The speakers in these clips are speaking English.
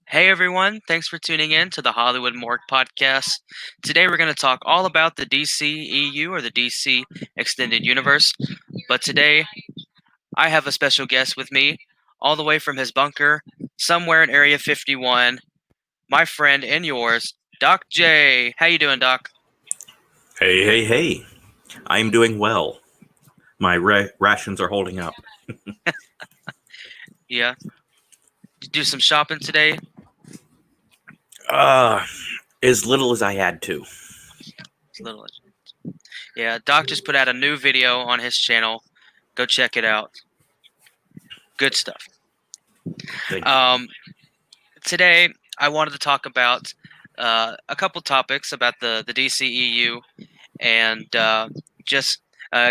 Hey everyone, thanks for tuning in to the Hollywood Morgue podcast. Today we're going to talk all about the DCEU or the DC Extended Universe. But today I have a special guest with me, all the way from his bunker, somewhere in Area 51, my friend and yours, Doc J. How you doing, Doc? Hey. I'm doing well. My rations are holding up. Yeah. Did you do some shopping today? As little as I had to. It's a little. Yeah, Doc just put out a new video on his channel. Go check it out. Good stuff. Thank you. Today I wanted to talk about a couple topics about the DCEU and just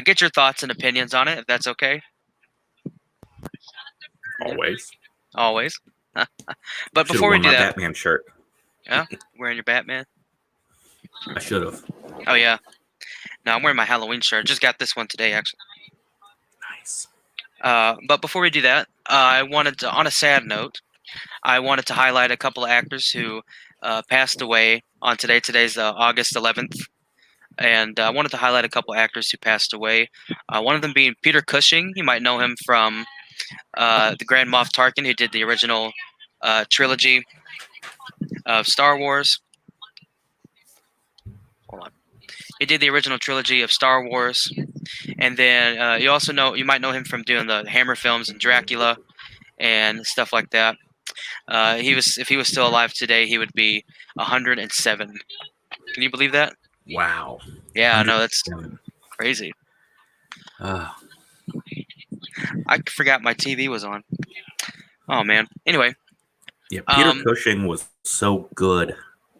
get your thoughts and opinions on it, if that's okay. Always. Always. But Should've before we worn do my that, Batman shirt. yeah, wearing your Batman. I should have. Oh yeah. No, I'm wearing my Halloween shirt. Just got this one today, actually. Nice. But before we do that, I wanted to, on a sad note, I wanted to highlight a couple of actors who passed away on today. Today's August 11th. And I wanted to highlight a couple actors who passed away. One of them being Peter Cushing. You might know him from the Grand Moff Tarkin, who did the original trilogy of Star Wars. Hold on. He did the original trilogy of Star Wars, and then you might know him from doing the Hammer films and Dracula and stuff like that. If he was still alive today, he would be 107. Can you believe that? Wow. Yeah, no, that's crazy. Uh, I forgot my TV was on. Oh man. Anyway. yeah, Peter Cushing was so good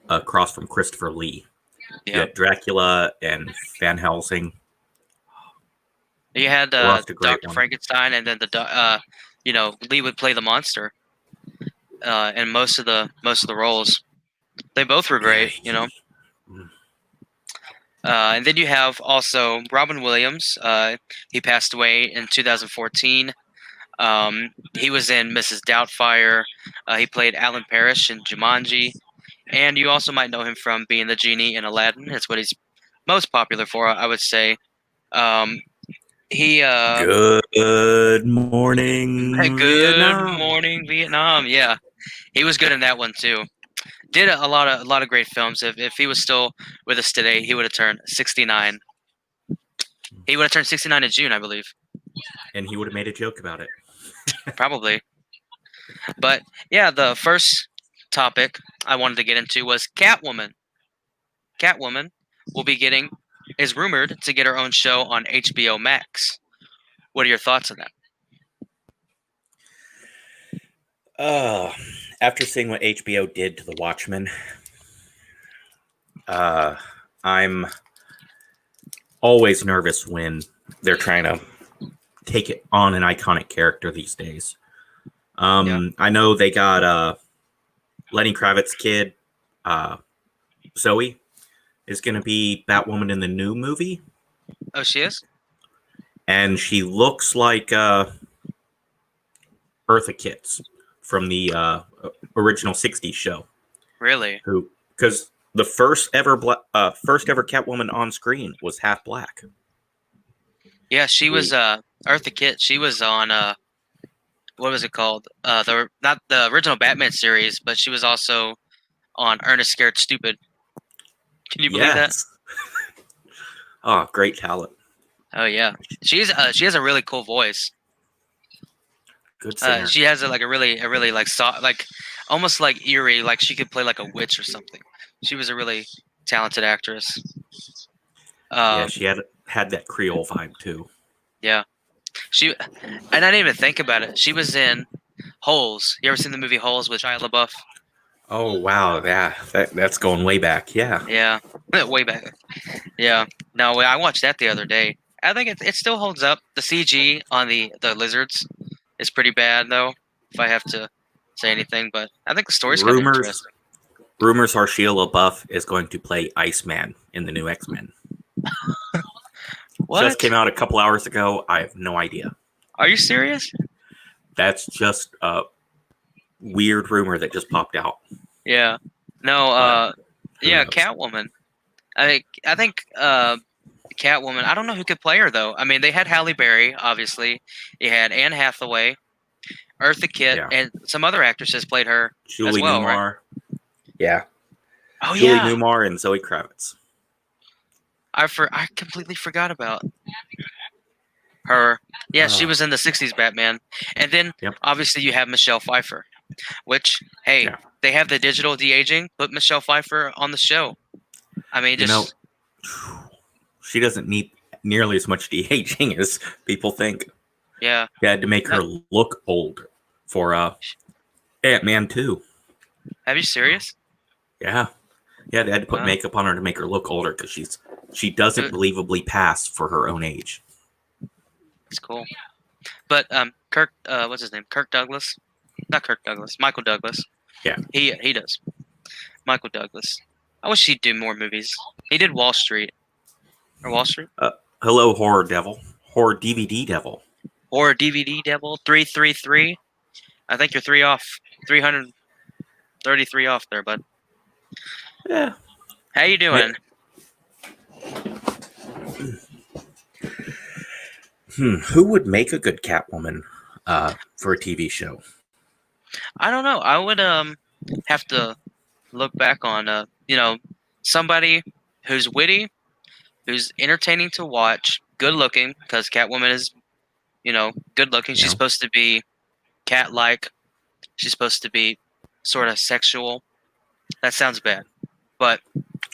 across from Christopher Lee. Yeah, Dracula and Van Helsing. You had Dr. Frankenstein, and then Lee would play the monster. And most of the roles, they both were great, And then you have also Robin Williams. He passed away in 2014. He was in Mrs. Doubtfire. He played Alan Parrish in Jumanji. And you also might know him from being the genie in Aladdin. That's what he's most popular for, I would say. Good morning, Good morning, Vietnam. Yeah, he was good in that one too. Did a lot of great films. If he was still with us today, he would have turned 69. He would have turned 69 in June, I believe. And he would have made a joke about it. Probably. But yeah, the first topic I wanted to get into was Catwoman. Catwoman is rumored to get her own show on HBO Max. What are your thoughts on that? After seeing what HBO did to The Watchmen, I'm always nervous when they're trying to take it on an iconic character these days. I know they got Lenny Kravitz's kid, Zoe, is going to be Batwoman in the new movie. Oh, she is? And she looks like Eartha Kitt from the original 60s show. Really? Because the first ever Catwoman on screen was half black. Yeah, she was Eartha Kitt. She was on what was it called? Not the original Batman series, but she was also on Ernest Scared Stupid. Can you believe that? Oh, great talent. Oh yeah, she has a really cool voice. Good singer. She has a really like soft, like almost like eerie, like she could play like a witch or something. She was a really talented actress. Yeah, she had that Creole vibe too. Yeah, and I didn't even think about it. She was in Holes. You ever seen the movie Holes with Shia LaBeouf? Oh wow, yeah, that's going way back. Yeah. Yeah, way back. Yeah. No, I watched that the other day. I think it still holds up. The CG on the lizards is pretty bad, though, if I have to say anything. But I think the story's kind of interesting. Rumors are Shia LaBeouf is going to play Iceman in the new X-Men. What? Just came out a couple hours ago. I have no idea. Are you serious? That's just weird rumor that just popped out. Yeah. No. But who Yeah. knows? Catwoman. I think Catwoman. I don't know who could play her though. I mean, they had Halle Berry, obviously. You had Anne Hathaway, Eartha Kitt, Yeah. and some other actresses played her as Julie well, right? Newmar. Yeah. Oh Julie yeah. Newmar and Zoe Kravitz. I completely forgot about her. Yeah, she was in the '60s Batman, and then Yep. obviously you have Michelle Pfeiffer, which hey, Yeah. they have the digital de aging. Put Michelle Pfeiffer on the show. I mean, You know, just she doesn't need nearly as much de-aging as people think. yeah. They had to make her look old for Ant-Man 2. Are you serious? Yeah. Yeah, they had to put Wow. makeup on her to make her look older because she doesn't believably pass for her own age. It's cool. But Kirk, what's his name? Kirk Douglas? Not Kirk Douglas. Michael Douglas. Yeah. He does. Michael Douglas. I wish he'd do more movies. He did Wall Street. Or Wall Street? Hello, Horror Devil. Horror DVD Devil. Or DVD Devil 333. I think you're 3 off. 333 off there, bud. Yeah. How you doing? Who would make a good Catwoman for a TV show? I don't know. I would have to look back on somebody who's witty, who's entertaining to watch, good looking, because Catwoman is, good looking. She's Yeah. supposed to be cat-like. She's supposed to be sort of sexual. That sounds bad, but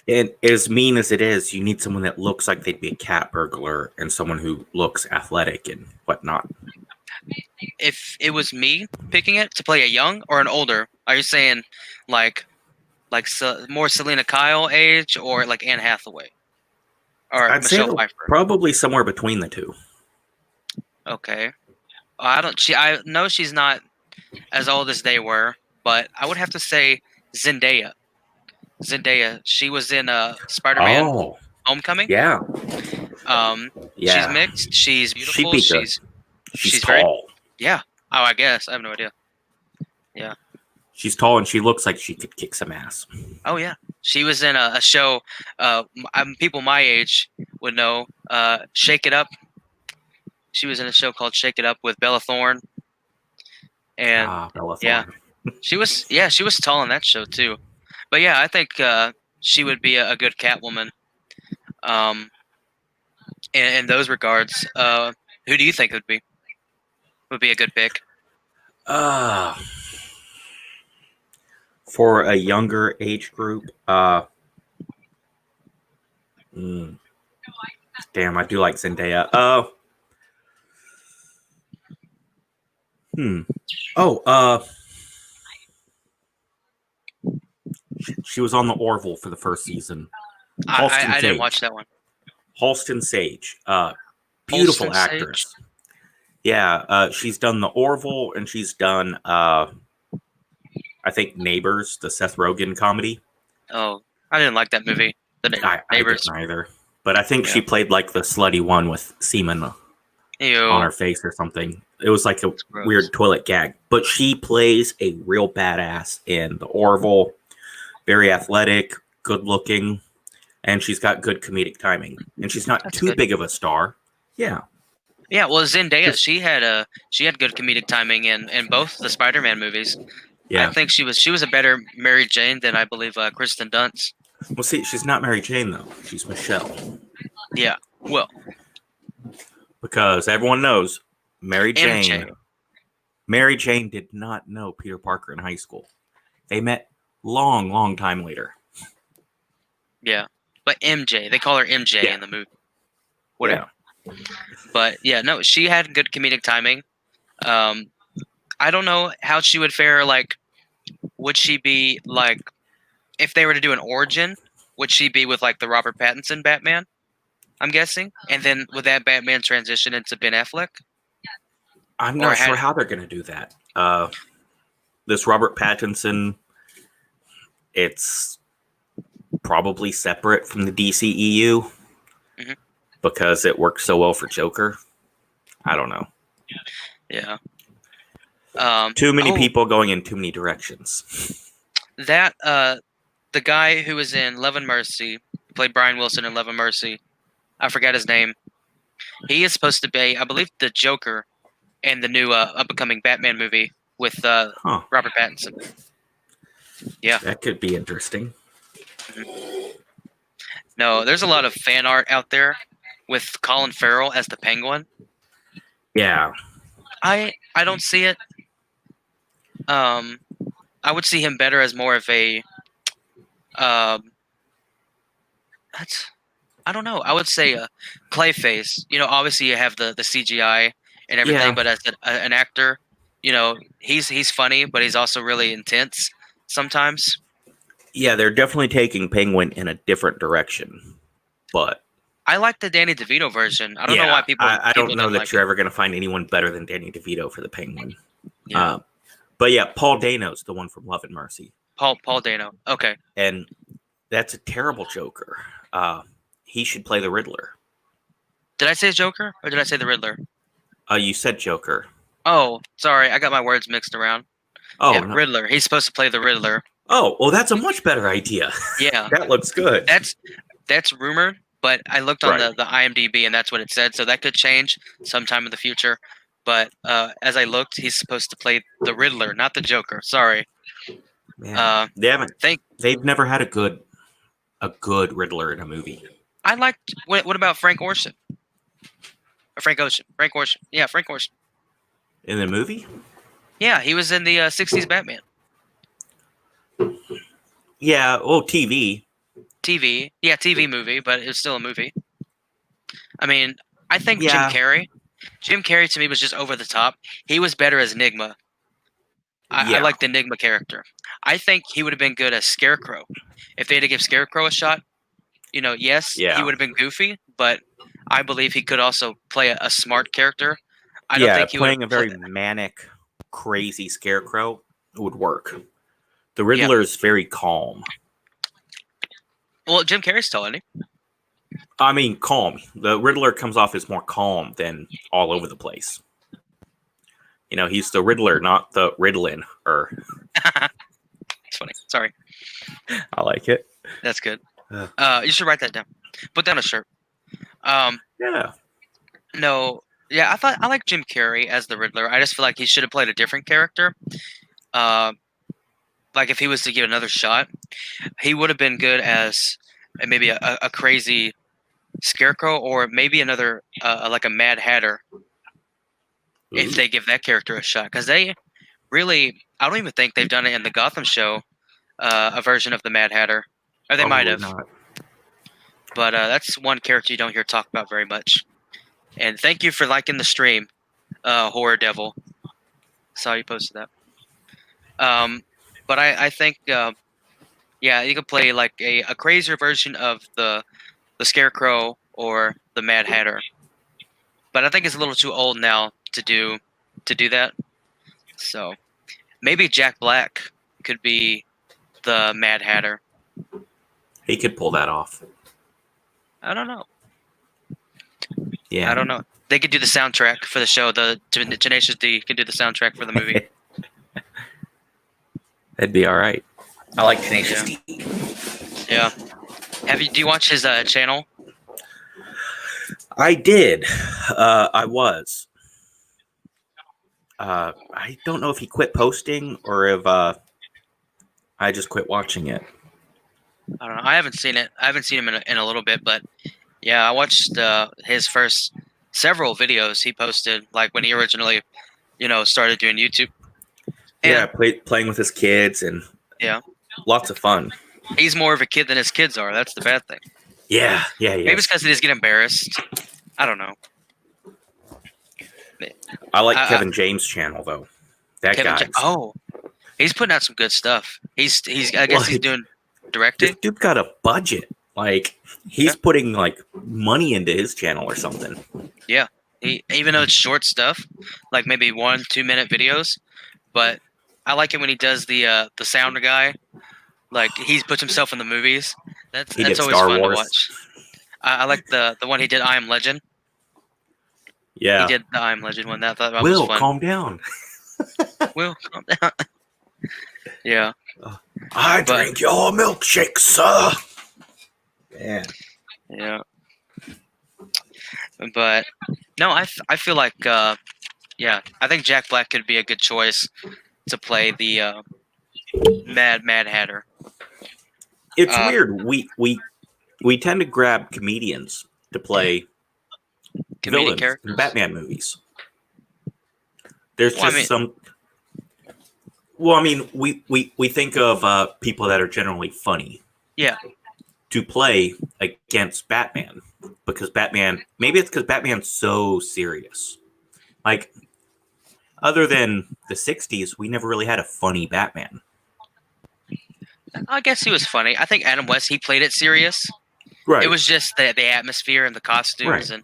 And as mean as it is, you need someone that looks like they'd be a cat burglar and someone who looks athletic and whatnot. if it was me picking it to play a young or an older, are you saying like more Selena Kyle age or like Anne Hathaway or I'd say Michelle Pfeiffer? probably somewhere between the two. Okay, I know she's not as old as they were, but I would have to say Zendaya. She was in Spider-Man Oh, Homecoming. yeah. Yeah. She's mixed. She's beautiful. She'd be good. She's very tall. yeah. Oh, I guess I have no idea. Yeah. She's tall and she looks like she could kick some ass. Oh yeah. She was in a show. People my age would know. Shake It Up. She was in a show called Shake It Up with Bella Thorne. And Bella Thorne. yeah, she was tall in that show too. But yeah, I think she would be a good Catwoman. In those regards, who do you think would be a good pick? For a younger age group, damn, I do like Zendaya. She was on the Orville for the first season. I didn't watch that one. Halston Sage, beautiful Halston actress. Sage? Yeah, she's done the Orville and she's done, I think, Neighbors, the Seth Rogen comedy. Oh, I didn't like that movie. Neighbors. I didn't either. But I think Yeah. she played like the slutty one with semen on her face or something. It was like a weird toilet gag. But she plays a real badass in the Orville. Very athletic, good looking, and she's got good comedic timing. And she's not too big of a star. Yeah. Yeah, well, Zendaya, she had good comedic timing in both the Spider-Man movies. Yeah. I think she was a better Mary Jane than I believe Kristen Dunst. Well, see, she's not Mary Jane though. She's Michelle. Yeah. Well, because everyone knows Mary Jane. MJ. Mary Jane did not know Peter Parker in high school. They met long time later. Yeah, but MJ, they call her MJ in the movie. Whatever. Yeah. But yeah, no, she had good comedic timing. I don't know how she would fare. Like, would she be like, if they were to do an origin, would she be with like the Robert Pattinson Batman? I'm guessing, and then would that Batman transition into Ben Affleck? I'm not sure how they're going to do that. This Robert Pattinson, it's probably separate from the DCEU because it worked so well for Joker. I don't know. Yeah. Too many oh, people going in too many directions. that the guy who was in Love and Mercy, played Brian Wilson in Love and Mercy. I forgot his name. He is supposed to be, I believe, the Joker in the new up-and-coming Batman movie with Huh. Robert Pattinson. Yeah. That could be interesting. No, there's a lot of fan art out there with Colin Farrell as the Penguin. Yeah. I don't see it. I would see him better as more of a that's I don't know. I would say a Clayface. You know, obviously you have the CGI and everything, Yeah. but as an actor, you know, he's funny, but he's also really intense sometimes. Yeah, they're definitely taking Penguin in a different direction. But I like the Danny DeVito version. I don't know why people. I people don't know that like you're it. ever going to find anyone better than Danny DeVito for the Penguin. Yeah. But yeah, Paul Dano's the one from Love and Mercy. Paul Dano. Okay. And that's a terrible Joker. He should play the Riddler. Did I say Joker or did I say the Riddler? You said Joker. Oh, sorry, I got my words mixed around. Oh, yeah, no. Riddler. He's supposed to play the Riddler. Oh, well, that's a much better idea. Yeah. That looks good. That's rumored, but I looked on Right. the IMDb and that's what it said. So that could change sometime in the future. But as I looked, he's supposed to play the Riddler, not the Joker. Sorry. Man, they haven't. Think They've never had a good Riddler in a movie. I liked. What about Frank Ocean? Or Frank Ocean. Frank Ocean. Yeah, Frank Ocean. In the movie? Yeah, he was in the '60s Batman. Yeah. Oh, TV. TV. Yeah, TV movie, but it was still a movie. I mean, I think Yeah. Jim Carrey to me was just over the top. He was better as Enigma. I Yeah. like the Enigma character. I think he would have been good as Scarecrow. If they had to give Scarecrow a shot, you know, yes, Yeah. he would have been goofy, but I believe he could also play a smart character. I don't Yeah, think he playing a would very manic, crazy Scarecrow would work. The Riddler is very calm. Well, Jim Carrey's still in it. I mean, calm. The Riddler comes off as more calm than all over the place. You know, he's the Riddler, not the Riddlin. It's funny. Sorry. I like it. That's good. Ugh. You should write that down. Put down a shirt. Yeah. No. Yeah, I like Jim Carrey as the Riddler. I just feel like he should have played a different character. Like if he was to give another shot, he would have been good as maybe a crazy Scarecrow or maybe another like a Mad Hatter. If they give that character a shot, because they really, I don't even think they've done it in the Gotham show, a version of the Mad Hatter, or they might have. Not. But that's one character you don't hear talked about very much. And thank you for liking the stream, Horror Devil. Saw you posted that. But I think, yeah, you could play like a crazier version of the Scarecrow or the Mad Hatter. But I think it's a little too old now to do that. So maybe Jack Black could be the Mad Hatter. He could pull that off. I don't know. Yeah. I don't know. They could do the soundtrack for the show. The Tenacious D can do the soundtrack for the movie. That'd be all right. I like Tenacious D. Yeah. Do you watch his channel? I did. I was. I don't know if he quit posting or if I just quit watching it. I don't know. I haven't seen it. I haven't seen him in a little bit, but yeah, I watched his first several videos he posted, like when he originally, started doing YouTube. And Yeah, playing with his kids and lots of fun. he's more of a kid than his kids are. That's the bad thing. Yeah. Maybe it's because they just get embarrassed. I don't know. I like Kevin James' channel though. That guy. He's putting out some good stuff. He's I guess he's doing directing. This dude got a budget. Like he's putting like money into his channel or something. Yeah. Even though it's short stuff, like maybe 1-2 minute videos, but I like it when he does the sound guy. Like he puts himself in the movies. That's always Star fun Wars. to watch. I like the one he did. I Am Legend. Yeah. He did the I Am Legend one. That was Will, fun. calm down. Will, calm down. Yeah, I but drink your milkshake, sir. Yeah. yeah, but no, I feel like yeah, I think Jack Black could be a good choice to play the Mad Hatter. It's weird. We tend to grab comedians to play Comedic villains in characters. Batman movies. There's Well, I just mean, some. Well, I mean, we think of people that are generally funny yeah, to play against Batman because Batman. Maybe it's because Batman's so serious. Like, other than the '60s, we never really had a funny Batman. I guess he was funny. I think Adam West he played it serious. Right. It was just the atmosphere and the costumes, Right.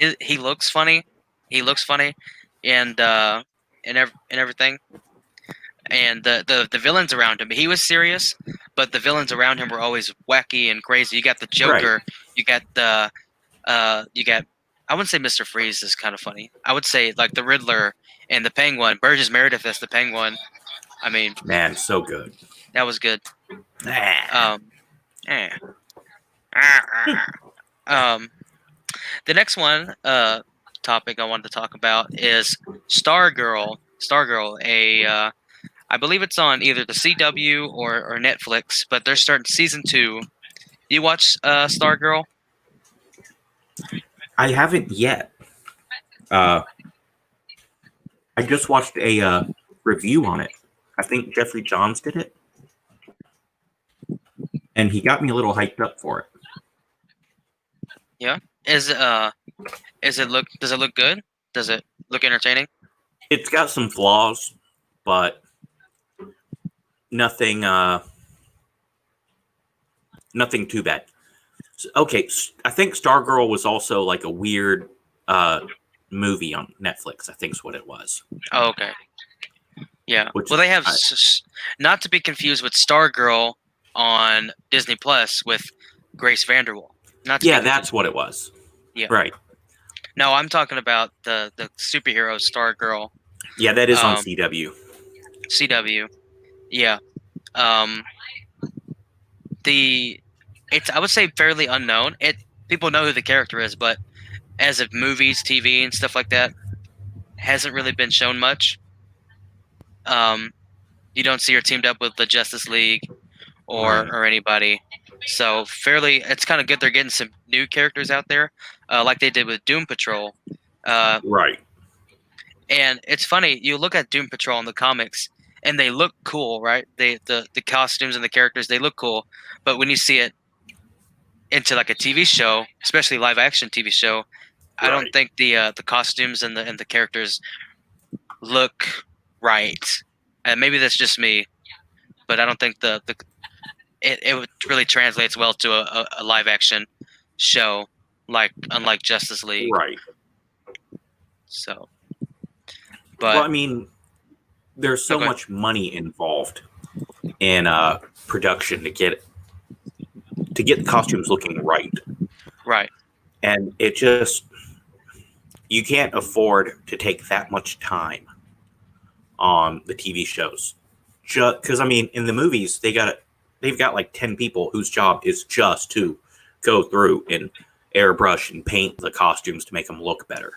and he looks funny. He looks funny, and everything. And the villains around him, he was serious, but the villains around him were always wacky and crazy. You got the Joker. Right. You got you got. I wouldn't say Mr. Freeze is kind of funny. I would say like the Riddler and the Penguin. Burgess Meredith as the Penguin. I mean, Man, so good. that was good. Ah. Eh. Um, the next one topic I wanted to talk about is Stargirl. Stargirl, I believe it's on either the CW or Netflix, but they're starting season 2. You watch Stargirl? I haven't yet. I just watched a review on it. I think Jeffrey Johns did it, and he got me a little hyped up for it. Yeah. Does it look good? Does it look entertaining? It's got some flaws, but nothing nothing too bad. Okay, I think Stargirl was also like a weird movie on Netflix. I think's what it was. Oh, okay. Yeah. Which Well, they have I- not to be confused with Stargirl on Disney Plus with Grace Vanderwall. Not to be Yeah, confused. that's what it was. Yeah. Right. No, I'm talking about the superhero Stargirl. Yeah, that is on CW. CW. Yeah. It's I would say fairly unknown. People know who the character is, but as of movies, TV, and stuff like that, hasn't really been shown much. You don't see her teamed up with the Justice League or anybody. So it's kind of good they're getting some new characters out there, like they did with Doom Patrol. Right. And it's funny, you look at Doom Patrol in the comics, and they look cool, right? The costumes and the characters, they look cool. But when you see it into like a TV show, especially live action TV show, I don't think the costumes and the characters look right. And maybe that's just me, but I don't think it really translates well to a live action show, unlike Justice League. Right. So, but well, I mean, there's so much money involved in production to get the costumes looking right. Right. And it just you can't afford to take that much time on the TV shows. Just because I mean, in the movies they've got like 10 people whose job is just to go through and airbrush and paint the costumes to make them look better.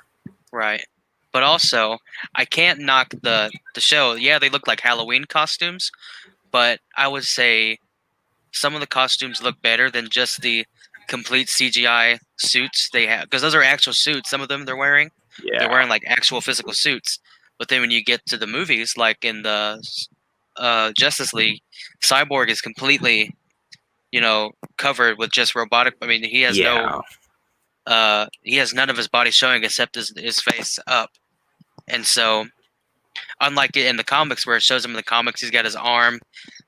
Right. But also, I can't knock the show. Yeah, they look like Halloween costumes, but I would say some of the costumes look better than just the complete CGI suits they have, because those are actual suits. Some of them they're wearing. Yeah. They're wearing like actual physical suits. But then when you get to the movies, like in the Justice League, Cyborg is completely, covered with just robotic. I mean, he has he has none of his body showing except his face up. And so, unlike in the comics where it shows him in the comics, he's got his arm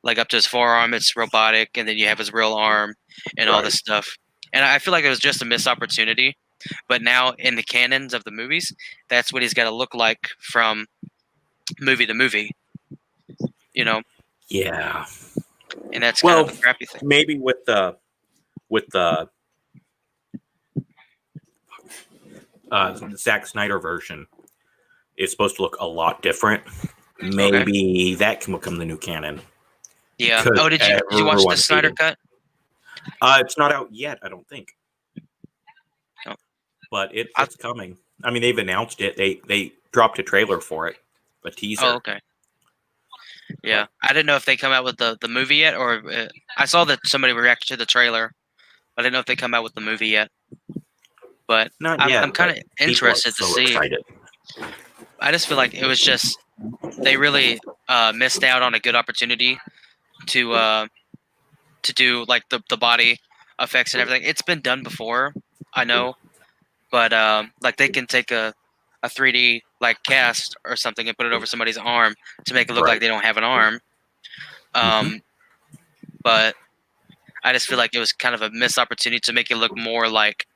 like up to his forearm, it's robotic, and then you have his real arm and all this stuff. And I feel like it was just a missed opportunity. But now in the canons of the movies, that's what he's got to look like from movie to movie. Yeah. And that's kind of a crappy thing. Maybe with the Zack Snyder version, it's supposed to look a lot different. maybe that can become the new canon. Yeah. Oh, did you watch the Snyder cut? It's not out yet, I don't think. No. But it's coming. I mean, they've announced it. They dropped a trailer for it, a teaser. Oh, okay. Yeah, I didn't know if they come out with the movie yet, or I saw that somebody reacted to the trailer. I didn't know if they come out with the movie yet. But not yet. I'm kind of interested to see. Excited. I just feel like it was just they really missed out on a good opportunity to do like the body effects and everything. It's been done before, I know, but like they can take a 3D like cast or something and put it over somebody's arm to make it look like they don't have an arm. But I just feel like it was kind of a missed opportunity to make it look more like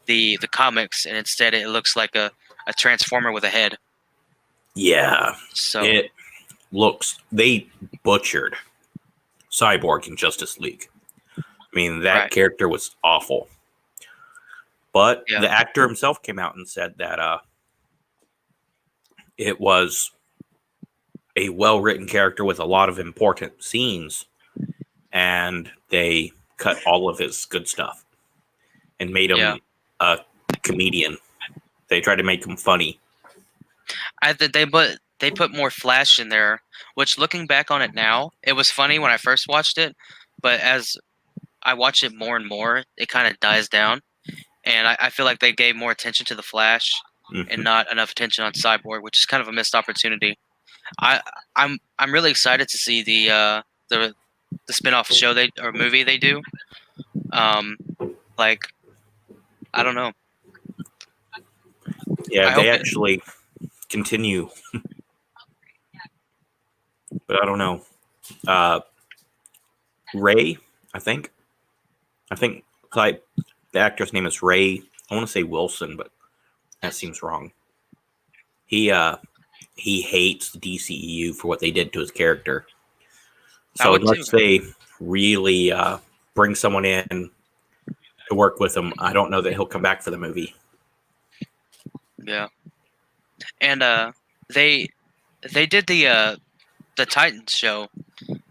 the comics, and instead it looks like a transformer with a head. Yeah. So it looks, they butchered Cyborg in Justice League. I mean, that character was awful. But the actor himself came out and said that it was a well-written character with a lot of important scenes, and they cut all of his good stuff and made him a comedian. They tried to make him funny. They put more flash in there, which looking back on it now, it was funny when I first watched it, but as I watch it more and more, it kind of dies down. And I feel like they gave more attention to the Flash and not enough attention on Cyborg, which is kind of a missed opportunity. I'm really excited to see the spin-off show or movie they do. Like, I don't know. Yeah, they actually continue. But I don't know. Ray, I think like the actor's name is Ray. I want to say Wilson, but that seems wrong. He hates the DCEU for what they did to his character. So unless they really bring someone in to work with him, I don't know that he'll come back for the movie. Yeah, and they did the Titans show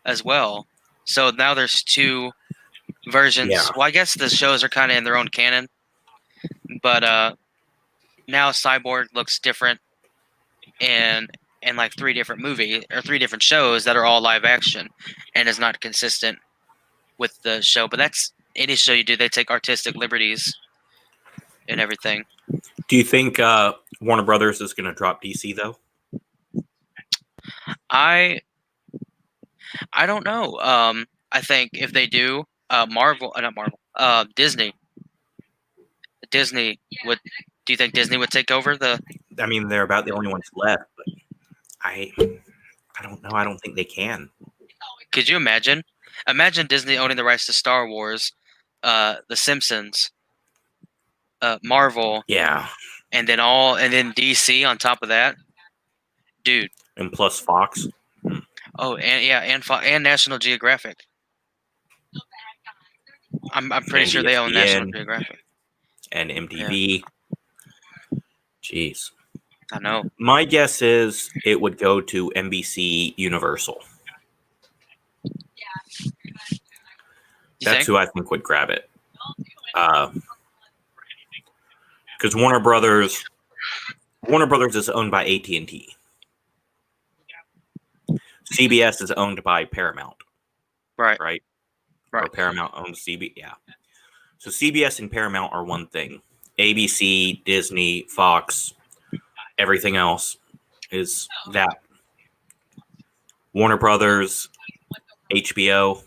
as well. So now there's two versions. Yeah. Well, I guess the shows are kind of in their own canon, but now Cyborg looks different in like three different shows that are all live action and is not consistent with the show. But that's any show you do, they take artistic liberties and everything. Do you think Warner Brothers is going to drop DC though? I don't know. I think if they do, Disney would. Do you think Disney would take over the? I mean, they're about the only ones left, but I don't know. I don't think they can. Could you imagine? Imagine Disney owning the rights to Star Wars, The Simpsons, Marvel, and then DC on top of that, dude. And plus Fox. Oh, and National Geographic. I'm pretty sure they own National Geographic. And MTV. Yeah. Jeez. I know. My guess is it would go to NBC Universal. That's who I think would grab it. Because Warner Brothers is owned by AT&T. CBS is owned by Paramount. Right. Or Paramount owns CBS. Yeah. So CBS and Paramount are one thing. ABC, Disney, Fox, everything else is that. Warner Brothers, HBO.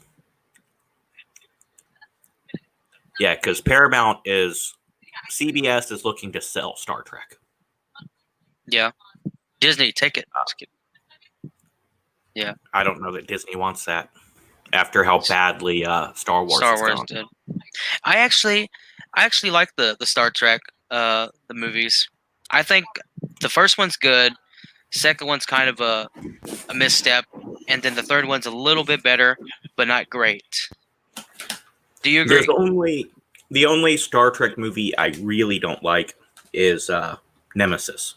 Yeah, because CBS is looking to sell Star Trek. Yeah. Disney, take it. Yeah. I don't know that Disney wants that after how badly Star Wars did. I actually like the Star Trek the movies. I think the first one's good, second one's kind of a misstep, and then the third one's a little bit better, but not great. Do you agree? The only Star Trek movie I really don't like is Nemesis.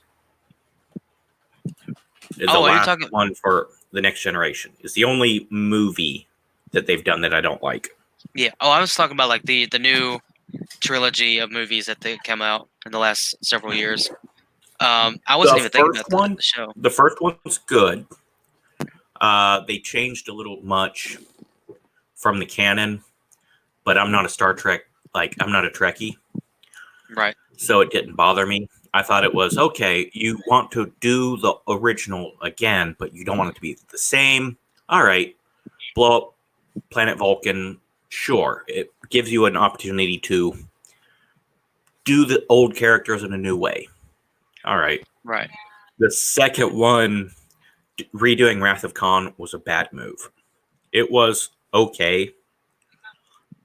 The Oh, are you last talking? one for the Next Generation is the only movie that they've done that I don't like. Yeah. Oh, I was talking about like the new trilogy of movies that they come out in the last several years. I wasn't even thinking about the show. The first one's good. They changed a little much from the canon, but I'm not a Star Trek, like, I'm not a Trekkie, Right. so it didn't bother me. I thought it was, okay, you want to do the original again, but you don't want it to be the same. All right, blow up planet Vulcan, sure. It gives you an opportunity to do the old characters in a new way. All right. Right. The second one, redoing Wrath of Khan, was a bad move. It was okay,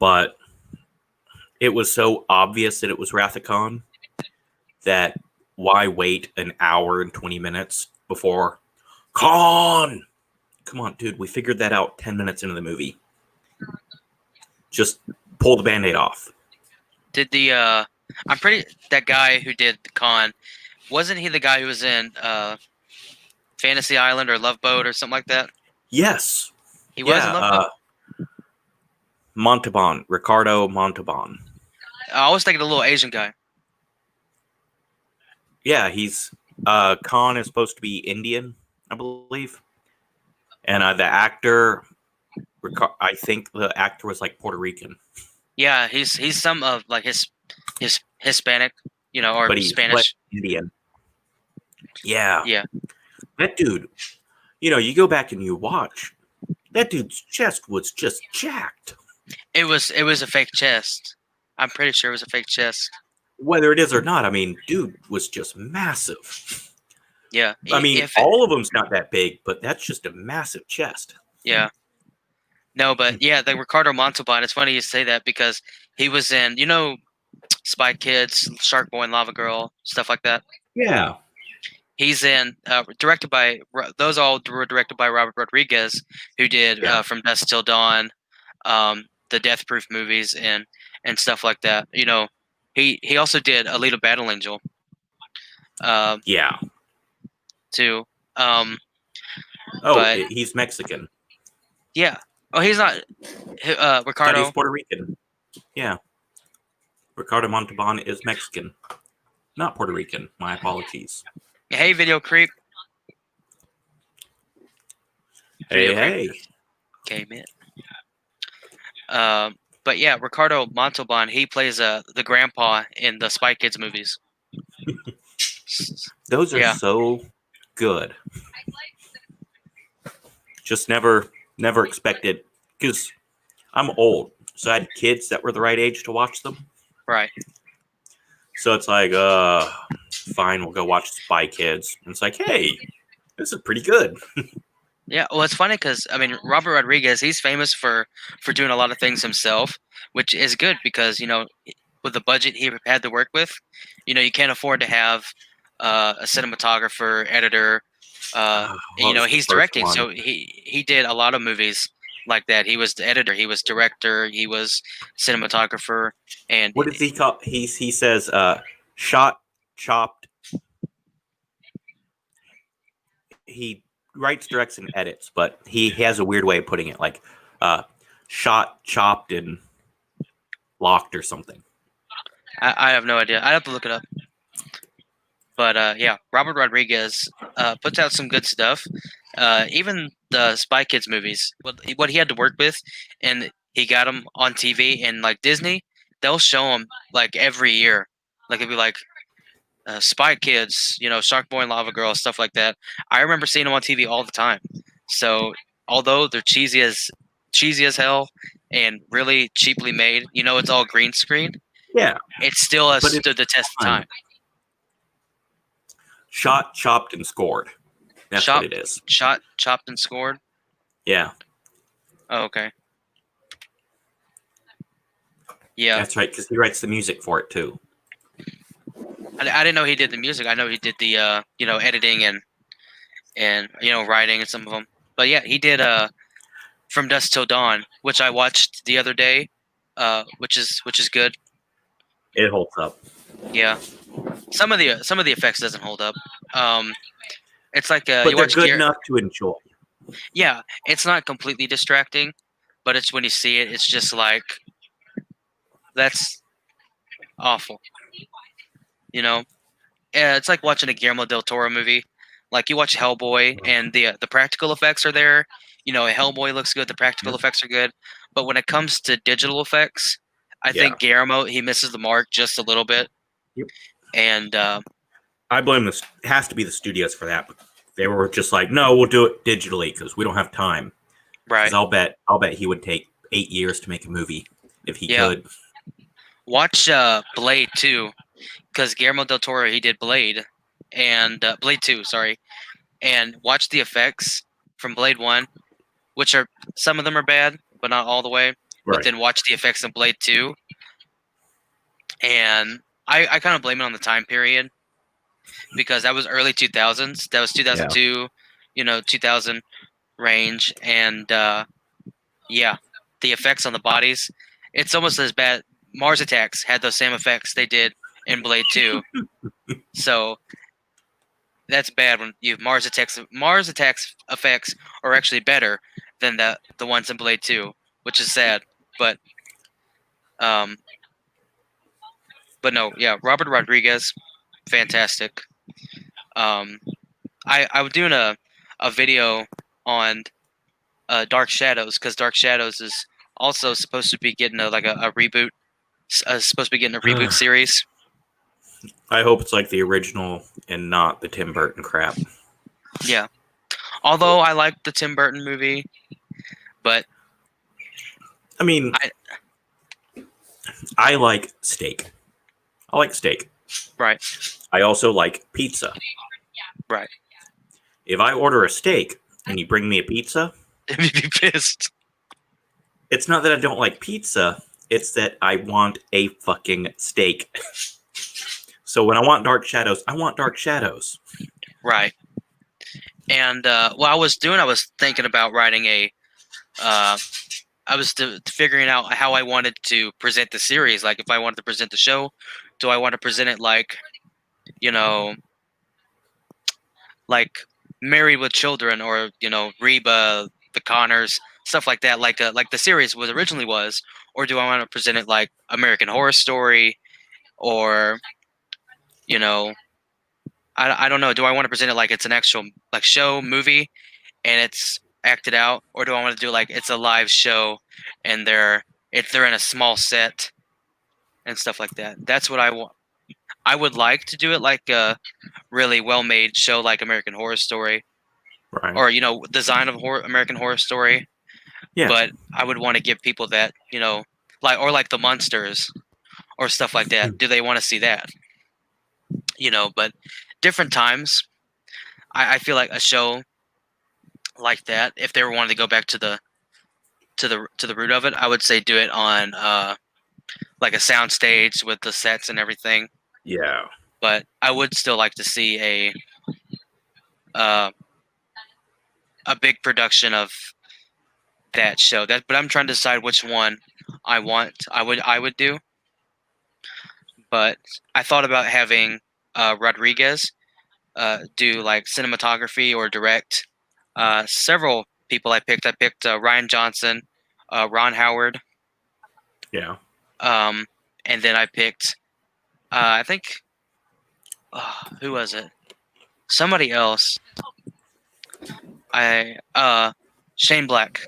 but it was so obvious that it was Wrath of Khan that why wait an hour and 20 minutes before Khan? Come on, dude. We figured that out 10 minutes into the movie. Just pull the Band-Aid off. Did that guy who did Khan, wasn't he the guy who was in Fantasy Island or Love Boat or something like that? Yes. He was in Love Boat? Montalban. Ricardo Montalban. I was thinking the little Asian guy. Yeah, he's Khan is supposed to be Indian, I believe. And the actor, I think the actor was like Puerto Rican. Yeah, he's some of like his Hispanic, or but he's Spanish. Indian. Yeah. Yeah. That dude, you go back and you watch, that dude's chest was just jacked. It was a fake chest. I'm pretty sure it was a fake chest. Whether it is or not, I mean, dude was just massive. Yeah. I mean, all of them's not that big, but that's just a massive chest. Yeah. No, but yeah, the Ricardo Montalban, it's funny you say that because he was in, Spy Kids, Shark Boy and Lava Girl, stuff like that. Yeah. He's in, those all were directed by Robert Rodriguez, who did From Dusk Till Dawn, the Death Proof movies and stuff like that. He also did Alita Battle Angel. Yeah. Too. But he's Mexican. Yeah. Oh, he's not. Ricardo. He's Puerto Rican. Yeah. Ricardo Montalban is Mexican, not Puerto Rican. My apologies. Hey, video creep. Hey. Came in. But yeah, Ricardo Montalban, he plays the grandpa in the Spy Kids movies. Those are so good. Just never expected, because I'm old, so I had kids that were the right age to watch them. Right. So it's like, fine, we'll go watch Spy Kids. And it's like, hey, this is pretty good. Yeah, well, it's funny because Robert Rodriguez, he's famous for doing a lot of things himself, which is good because with the budget he had to work with, you can't afford to have a cinematographer, editor. He's directing, so he did a lot of movies like that. He was the editor, he was director, he was cinematographer, and what does he call? He says, shot, chopped. He writes, directs, and edits, but he has a weird way of putting it, like shot, chopped, and locked or something. I have no idea. I have to look it up. But yeah, Robert Rodriguez puts out some good stuff. Even the Spy Kids movies, what he had to work with, and he got them on TV. And like Disney, they'll show them like every year. Like it'd be like Spy Kids, Shark Boy and Lava Girl, stuff like that. I remember seeing them on TV all the time. So although they're cheesy as hell and really cheaply made, it's all green screen. Yeah, it still has stood the test of time. Shot, chopped, and scored. That's what it is. Shot, chopped, and scored? Yeah. Oh, okay. Yeah. That's right, because he writes the music for it, too. I didn't know he did the music. I know he did the, editing and writing and some of them. But yeah, he did From Dusk Till Dawn, which I watched the other day, which is good. It holds up. Yeah. Some of the effects doesn't hold up. It's like but you they're watch good enough to enjoy. Yeah, it's not completely distracting, but it's when you see it, it's just like that's awful. You know, yeah, it's like watching a Guillermo del Toro movie. Like you watch Hellboy, and the practical effects are there. You know, Hellboy looks good, the practical effects are good, but when it comes to digital effects, I Yeah. think Guillermo he misses the mark just a little bit. Yep. And I blame this. It has to be the studios for that. They were just like, no, we'll do it digitally because we don't have time. Because right, I'll bet he would take 8 years to make a movie if he yeah, could. watch Blade 2 because Guillermo del Toro he did Blade and Blade 2, sorry, and watch the effects from Blade 1, which are some of them are bad, but not all the way. But Right. then watch the effects in Blade 2, and I kind of blame it on the time period because that was early 2000s. That was Yeah. 2002, 2000 range, and yeah, the effects on the bodies, it's almost as bad. Mars Attacks had those same effects they did in Blade 2, so that's bad when you Mars Attacks effects are actually better than the ones in Blade 2, which is sad, but um. But no, yeah, Robert Rodriguez, fantastic. Um, I was doing a video on Dark Shadows because Dark Shadows is also supposed to be getting a reboot. Supposed to be getting a reboot series. I hope it's like the original and not the Tim Burton crap. Yeah. Although I like the Tim Burton movie, but I mean, I like steak. I like steak. Right. I also like pizza. Right. If I order a steak and you bring me a pizza, I'd be pissed. It's not that I don't like pizza. It's that I want a fucking steak. So when I want Dark Shadows, I want Dark Shadows. Right. And what I was thinking about writing I was figuring out how I wanted to present the series. Like, if I wanted to present the show, do I want to present it like, like Married with Children, or Reba, the Connors, stuff like that, like the series was originally was, or do I want to present it like American Horror Story, or I don't know. Do I want to present it like it's an actual like show movie and it's acted out, or do I want to do like it's a live show and they're in a small set and stuff like that? That's what I want. I would like to do it like a really well-made show like American Horror Story, Right. or design of American Horror Story. Yeah. But I would want to give people that like the Munsters or stuff like that. Do they want to see that? But different times. I feel like a show like that, if they were wanting to go back to the root of it, I would say do it on like a sound stage with the sets and everything. Yeah. But I would still like to see a big production of that show. But I'm trying to decide which one I would do. But I thought about having Rodriguez do like cinematography or direct. Several people I picked. I picked Ryan Johnson, Ron Howard. Yeah. And then I picked, I think, who was it? Somebody else. Shane Black.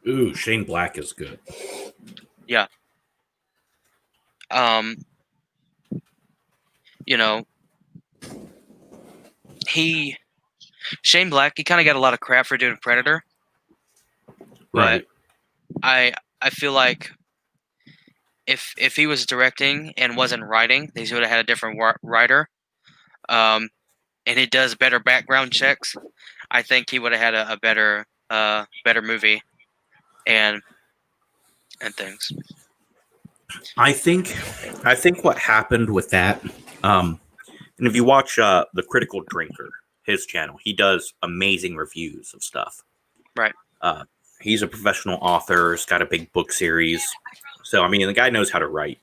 Ooh, Shane Black is good. Yeah. Shane Black, he kind of got a lot of crap for doing Predator. Right. But I feel like if he was directing and wasn't writing, he would have had a different writer. And he does better background checks. I think he would have had a better movie and things. I think what happened with that, and if you watch the Critical Drinker, his channel, he does amazing reviews of stuff. Right. He's a professional author. He's got a big book series. So, I mean, the guy knows how to write.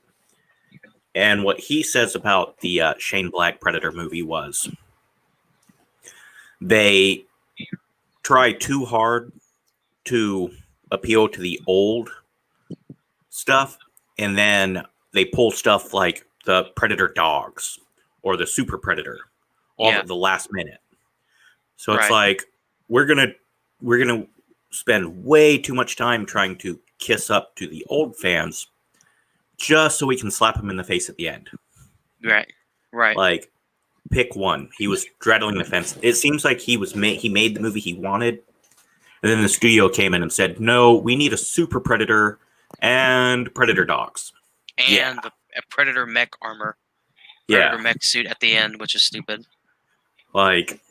And what he says about the Shane Black Predator movie was, they try too hard to appeal to the old stuff, and then they pull stuff like the Predator dogs or the Super Predator all at the last minute. So it's like we're gonna spend way too much time trying to kiss up to the old fans just so we can slap him in the face at the end. Right. Like, pick one. He was straddling the fence. It seems like he made the movie he wanted, and then the studio came in and said, "No, we need a Super Predator and Predator dogs and a Predator mech armor, Predator mech suit at the end, which is stupid." Like,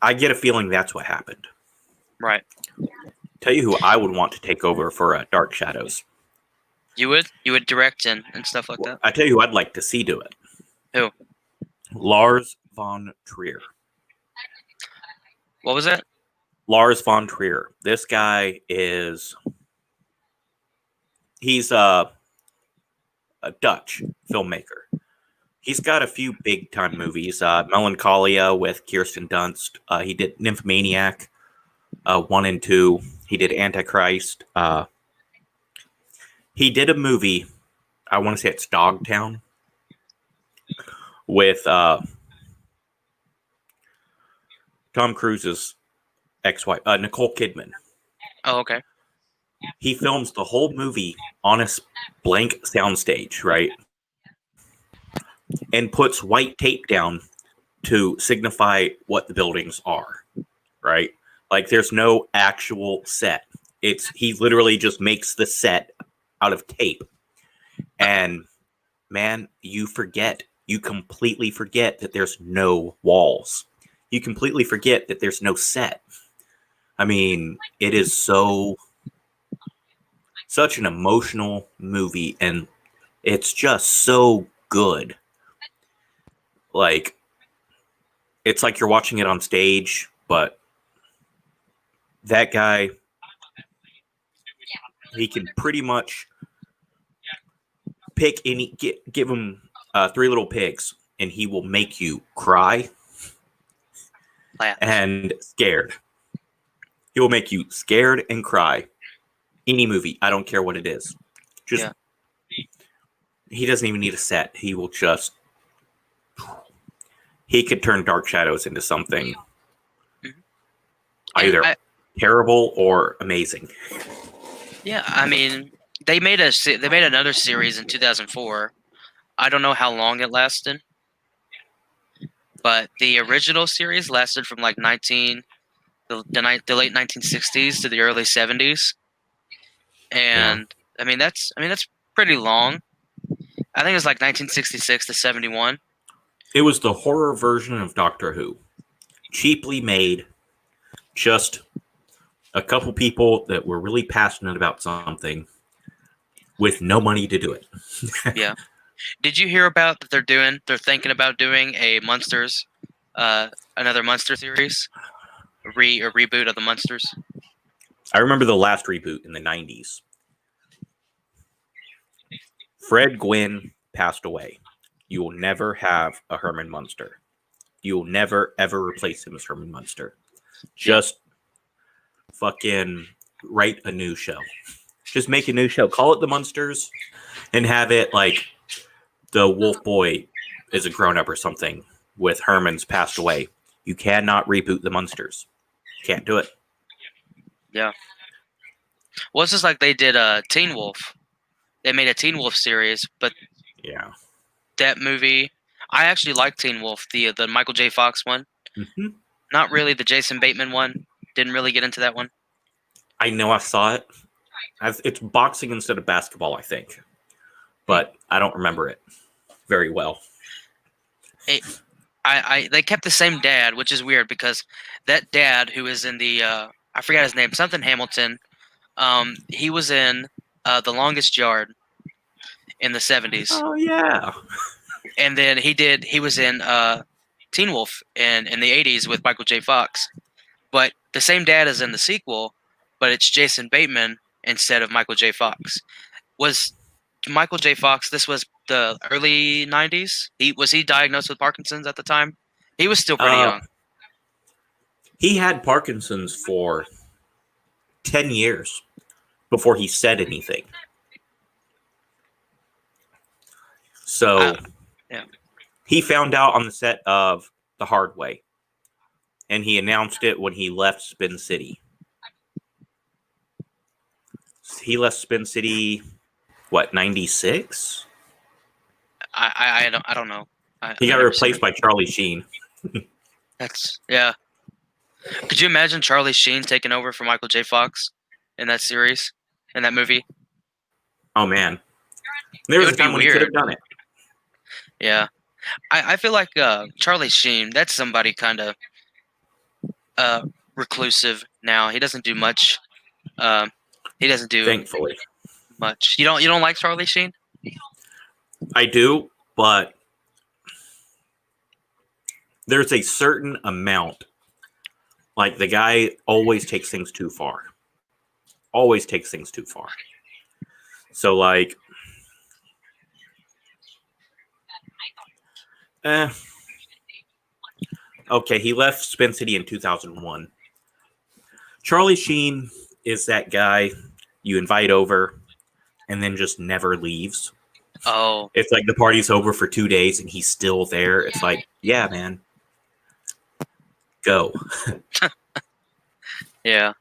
I get a feeling that's what happened. Right. Tell you who I would want to take over for Dark Shadows. You would direct and stuff like that. I tell you who I'd like to see do it. Who? Lars von Trier. What was that? Lars von Trier. This guy he's a Dutch filmmaker. He's got a few big time movies. Melancholia with Kirsten Dunst. He did Nymphomaniac 1 and 2. He did Antichrist. He did a movie, I want to say it's Dogtown, with Tom Cruise's ex-wife, Nicole Kidman. Oh, okay. He films the whole movie on a blank soundstage, right? And puts white tape down to signify what the buildings are, right? Like, there's no actual set. He literally just makes the set out of tape. And man, you completely forget that there's no walls. You completely forget that there's no set. I mean, it is such an emotional movie, and it's just so good. Like, it's like you're watching it on stage, but that guy, he can pretty much pick give him 3 little pigs, and he will make you cry and scared. He will make you scared and cry. Any movie, I don't care what it is. He doesn't even need a set. He will just. He could turn Dark Shadows into something either terrible or amazing. Yeah, I mean, they made another series in 2004. I don't know how long it lasted, but the original series lasted from like the late 1960s to the early 70s, and I mean that's pretty long. I think it was like 1966 to 71. It was the horror version of Doctor Who. Cheaply made. Just a couple people that were really passionate about something with no money to do it. Yeah. Did you hear about that they're thinking about doing a Munsters, another Munster series? A reboot of the Munsters? I remember the last reboot in the 90s. Fred Gwynn passed away. You will never have a Herman Munster. You will never, ever replace him as Herman Munster. Just fucking write a new show. Just make a new show. Call it The Munsters and have it like the Wolf Boy is a grown-up or something with Herman's passed away. You cannot reboot The Munsters. Can't do it. Yeah. Well, it's just like they did Teen Wolf. They made a Teen Wolf series, but yeah, that movie, I actually like Teen Wolf, the Michael J. Fox one. Mm-hmm. Not really the Jason Bateman one. Didn't really get into that one. I know I saw it. It's boxing instead of basketball, I think. But I don't remember it very well. They kept the same dad, which is weird because that dad who is in the I forgot his name, something Hamilton. He was in The Longest Yard in the 70s. Oh yeah. And then he was in Teen Wolf in the 80s with Michael J. Fox. But the same dad is in the sequel, but it's Jason Bateman instead of Michael J. Fox. Was Michael J. Fox, this was the early 90s? Was he diagnosed with Parkinson's at the time? He was still pretty young. He had Parkinson's for 10 years before he said anything. So yeah. he found out on the set of The Hard Way, and he announced it when he left Spin City. He left Spin City, what, 96? I don't know. He got replaced by Charlie Sheen. Yeah. Could you imagine Charlie Sheen taking over for Michael J. Fox in that series, in that movie? Oh man, there was a time when he could have done it. Yeah, I feel like Charlie Sheen. That's somebody kind of reclusive now. He doesn't do much. He doesn't do Thankfully much. You don't like Charlie Sheen? I do, but there's a certain amount. Like, the guy always takes things too far. Always takes things too far. So, like, okay, he left Spin City in 2001. Charlie Sheen is that guy you invite over and then just never leaves. Oh. It's like the party's over for 2 days and he's still there. It's like, yeah, man. Go. Yeah.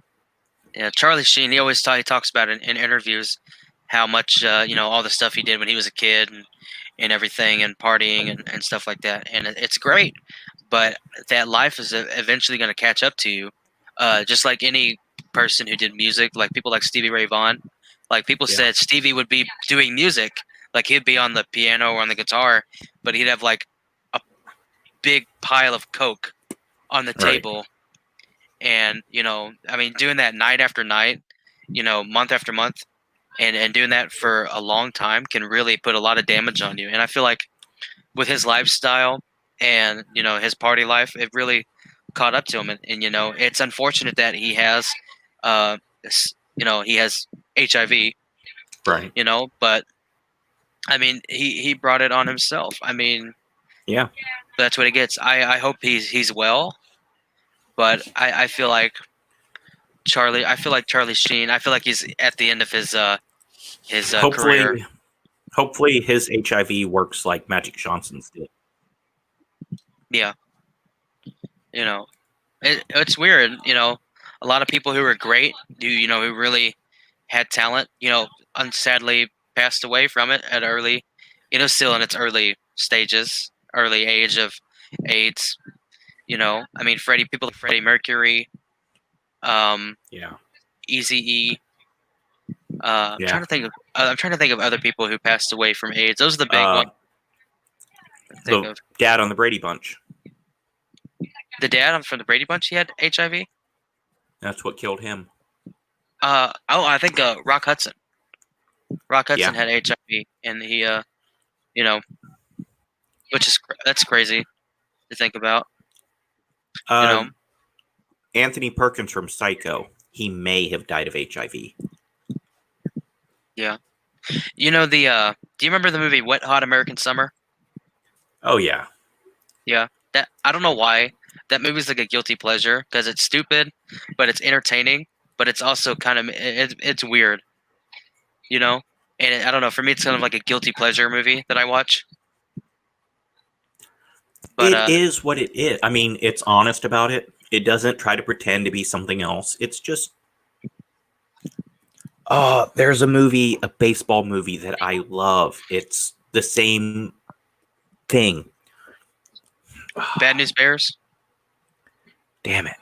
Yeah, Charlie Sheen, he talks about in interviews how much, all the stuff he did when he was a kid and everything and partying and stuff like that. And it's great, but that life is eventually going to catch up to you. Just like any person who did music, like people like Stevie Ray Vaughan. Like people said Stevie would be doing music, like he'd be on the piano or on the guitar, but he'd have like a big pile of Coke on the table. And, doing that night after night, month after month, and doing that for a long time can really put a lot of damage on you. And I feel like with his lifestyle and, his party life, it really caught up to him. And it's unfortunate that he has, he has HIV, right? But I mean, he brought it on himself. I mean, yeah, that's what it gets. I hope he's well. But I feel like Charlie Sheen. I feel like he's at the end of his career. Hopefully, his HIV works like Magic Johnson's did. Yeah, it's weird. A lot of people who are great, who really had talent, unsadly passed away from it at early, still in its early stages, early age of AIDS. People like Freddie Mercury, Eazy-E. I'm trying to think of other people who passed away from AIDS. Those are the big ones. The dad on the Brady Bunch. The dad from the Brady Bunch, he had HIV. That's what killed him. I think Rock Hudson. Rock Hudson had HIV, and he, that's crazy to think about. Anthony Perkins from Psycho, he may have died of HIV. Yeah. Do you remember the movie Wet Hot American Summer? Oh yeah. Yeah. I don't know why. That movie's like a guilty pleasure because it's stupid, but it's entertaining, but it's also kind of it's weird. And I don't know, for me it's kind of like a guilty pleasure movie that I watch. But it is what it is. I mean, it's honest about it. It doesn't try to pretend to be something else. It's just there's a baseball movie that I love. It's the same thing. Bad News Bears? Damn it.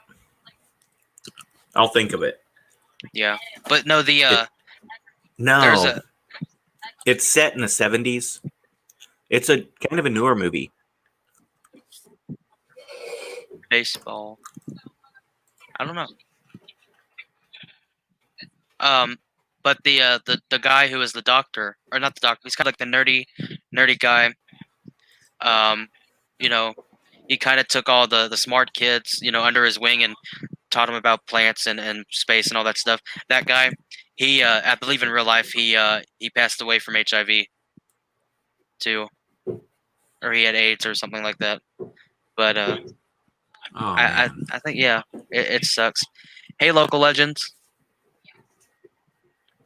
I'll think of it. Yeah. But no, it's set in the 70s. It's a kind of a newer movie. Baseball. I don't know. But the guy who is the doctor, or not the doctor, he's kind of like the nerdy guy. He kind of took all the smart kids, under his wing and taught them about plants and space and all that stuff. That guy, I believe in real life, he passed away from HIV too, or he had AIDS or something like that. But Oh I man. I think yeah, it sucks. Hey, local legends.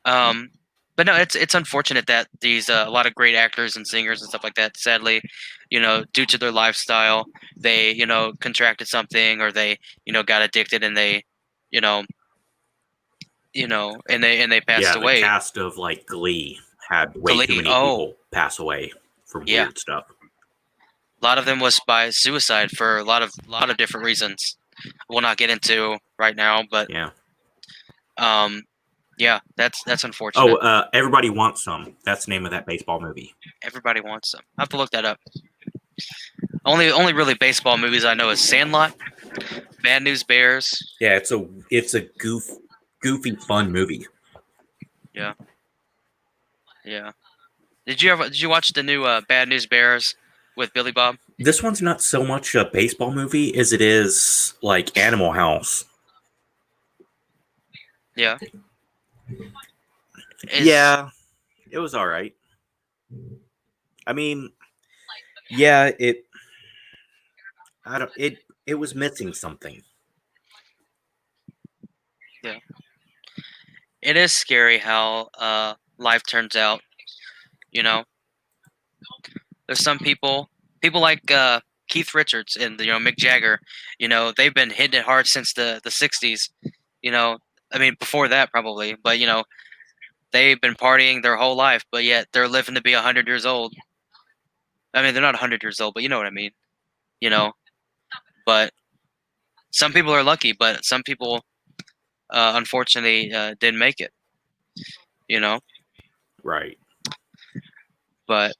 Um, but no, it's unfortunate that these a lot of great actors and singers and stuff like that, sadly, due to their lifestyle, they contracted something or they got addicted and they, you know, and they passed Yeah, the away. cast of like Glee had way too Glee. many Oh, people pass away from yeah, weird stuff. a lot of them was by suicide for a lot of different reasons. We'll not get into right now, but Yeah. um, yeah, that's Oh, unfortunate. Everybody Wants Some. That's the name of that baseball movie. Everybody wants them. I have to look that up. Only really baseball movies I know is Sandlot, Bad News Bears. Yeah, it's a goofy fun movie. Yeah, yeah. Did you watch the new Bad News Bears with Billy Bob? This one's not so much a baseball movie as it is like Animal House. Yeah. Is Yeah, it was all right. I mean, yeah, it was missing something. yeah. It is scary how life turns out. You know, there's some people like Keith Richards and Mick Jagger. They've been hitting it hard since the '60s. I mean before that probably, but they've been partying their whole life, but yet they're living to be 100 years old. I mean they're not 100 years old, but you know what I mean. You know, but some people are lucky, but some people unfortunately didn't make it. You know, Right. but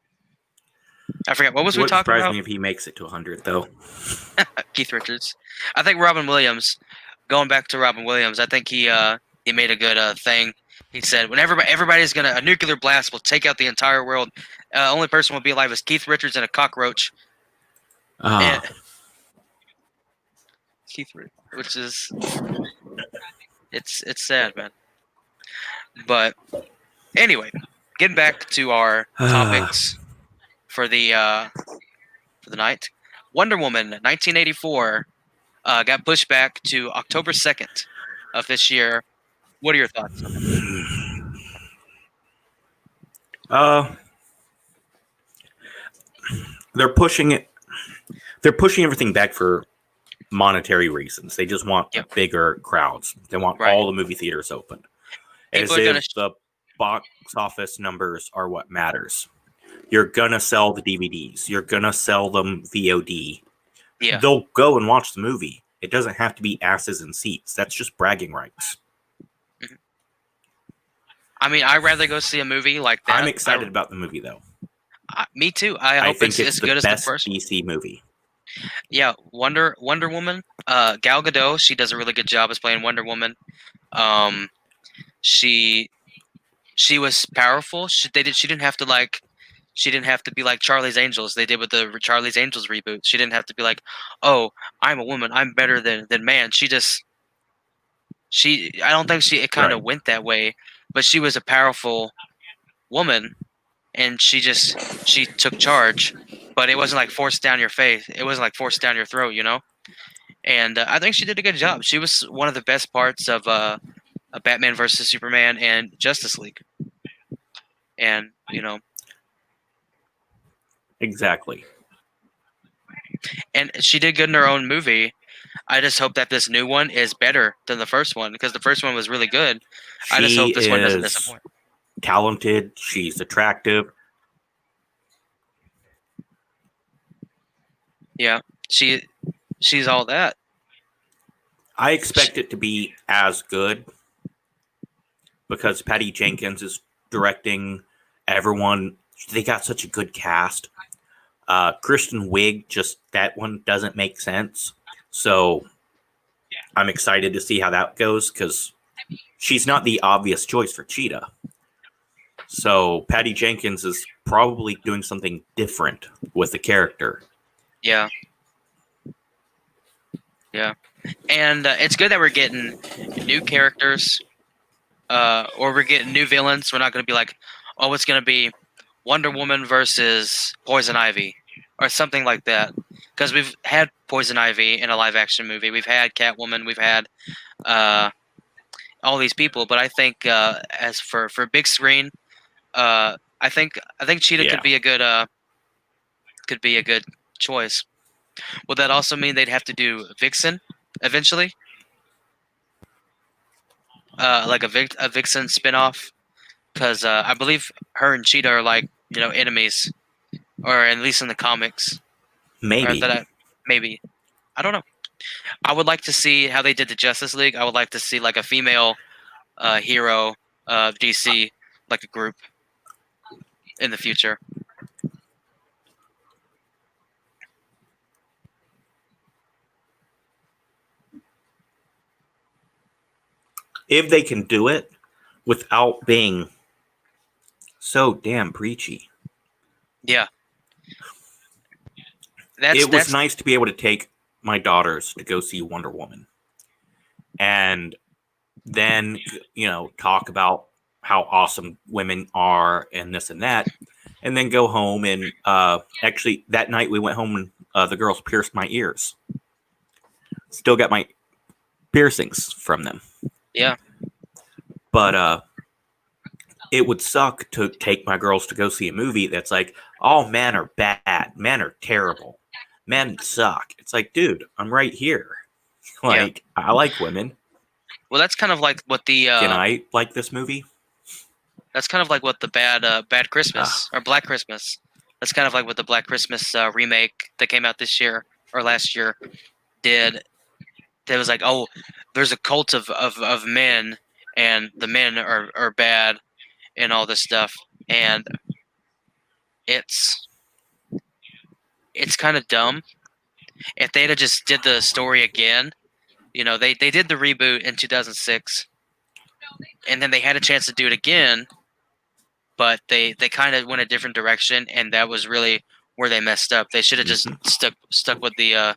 I forget what was It we wouldn't talking surprise about. me if he makes it to 100, though. Keith Richards. I think Robin Williams. Going back to Robin Williams, I think he made a good thing. He said, "When everybody's gonna a nuclear blast will take out the entire world. Only person will be alive is Keith Richards and a cockroach." And Ah, Keith, which is it's sad, man. But anyway, getting back to our topics for the night. Wonder Woman 1984 got pushed back to October 2nd of this year. What are your thoughts? uh, they're pushing it. They're pushing everything back for monetary reasons. They just want Yep. bigger crowds. They want Right. all the movie theaters open, as People are gonna if the box office numbers are what matters. You're gonna sell the DVDs. You're gonna sell them VOD. yeah. They'll go and watch the movie. It doesn't have to be asses in seats. That's just bragging rights. I mean, I'd rather go see a movie like that. I'm excited about the movie, though. Me too. I I hope think it's it's as the good as the best first one. DC movie. Yeah, Wonder Woman. Gal Gadot, she does a really good job as playing Wonder Woman. She was powerful. She didn't have to be like Charlie's Angels. They did with the Charlie's Angels reboot. She didn't have to be like, oh, I'm a woman. I'm better than man. I don't think it kind of Right. went that way, but she was a powerful woman, and she took charge, but it wasn't like forced down your face. It wasn't like forced down your throat, And I think she did a good job. She was one of the best parts of a Batman versus Superman and Justice League, and Exactly. and she did good in her own movie. I just hope that this new one is better than the first one because the first one was really good. I just hope this one doesn't disappoint. Talented. She's attractive. Yeah, she's all that. I expect it to be as good because Patty Jenkins is directing. Everyone, they got such a good cast. Kristen Wiig, just that one doesn't make sense. So I'm excited to see how that goes because she's not the obvious choice for Cheetah. So Patty Jenkins is probably doing something different with the character. Yeah. Yeah. And it's good that we're getting new characters, or we're getting new villains. We're not going to be like, oh, it's going to be Wonder Woman versus Poison Ivy, or something like that. Because we've had Poison Ivy in a live action movie, we've had Catwoman, we've had all these people. But I think as for big screen, I think Cheetah Yeah. could be a good choice. Would that also mean they'd have to do Vixen eventually? Like a Vixen spinoff? Because I believe her and Cheetah are like, enemies, or at least in the comics. Or Maybe. maybe. I don't know. I would like to see how they did the Justice League. I would like to see like a female hero of DC, like a group in the future. If they can do it without being so damn preachy. Yeah. It was nice to be able to take my daughters to go see Wonder Woman. And then, talk about how awesome women are and this and that. And then go home and actually that night we went home and the girls pierced my ears. Still got my piercings from them. Yeah. But it would suck to take my girls to go see a movie that's like, all men are bad. Men are terrible. Men suck. It's like, dude, I'm right here. Like, yeah. I like women. Well, that's kind of like what the... Can I like this movie? That's kind of like what the Bad Christmas, or Black Christmas. That's kind of like what the Black Christmas remake that came out this year, or last year, did. It was like, oh, there's a cult of men, and the men are bad, and all this stuff. And it's kind of dumb. If they'd have just did the story again, they did the reboot in 2006, and then they had a chance to do it again, but they kind of went a different direction, and that was really where they messed up. They should have just stuck with the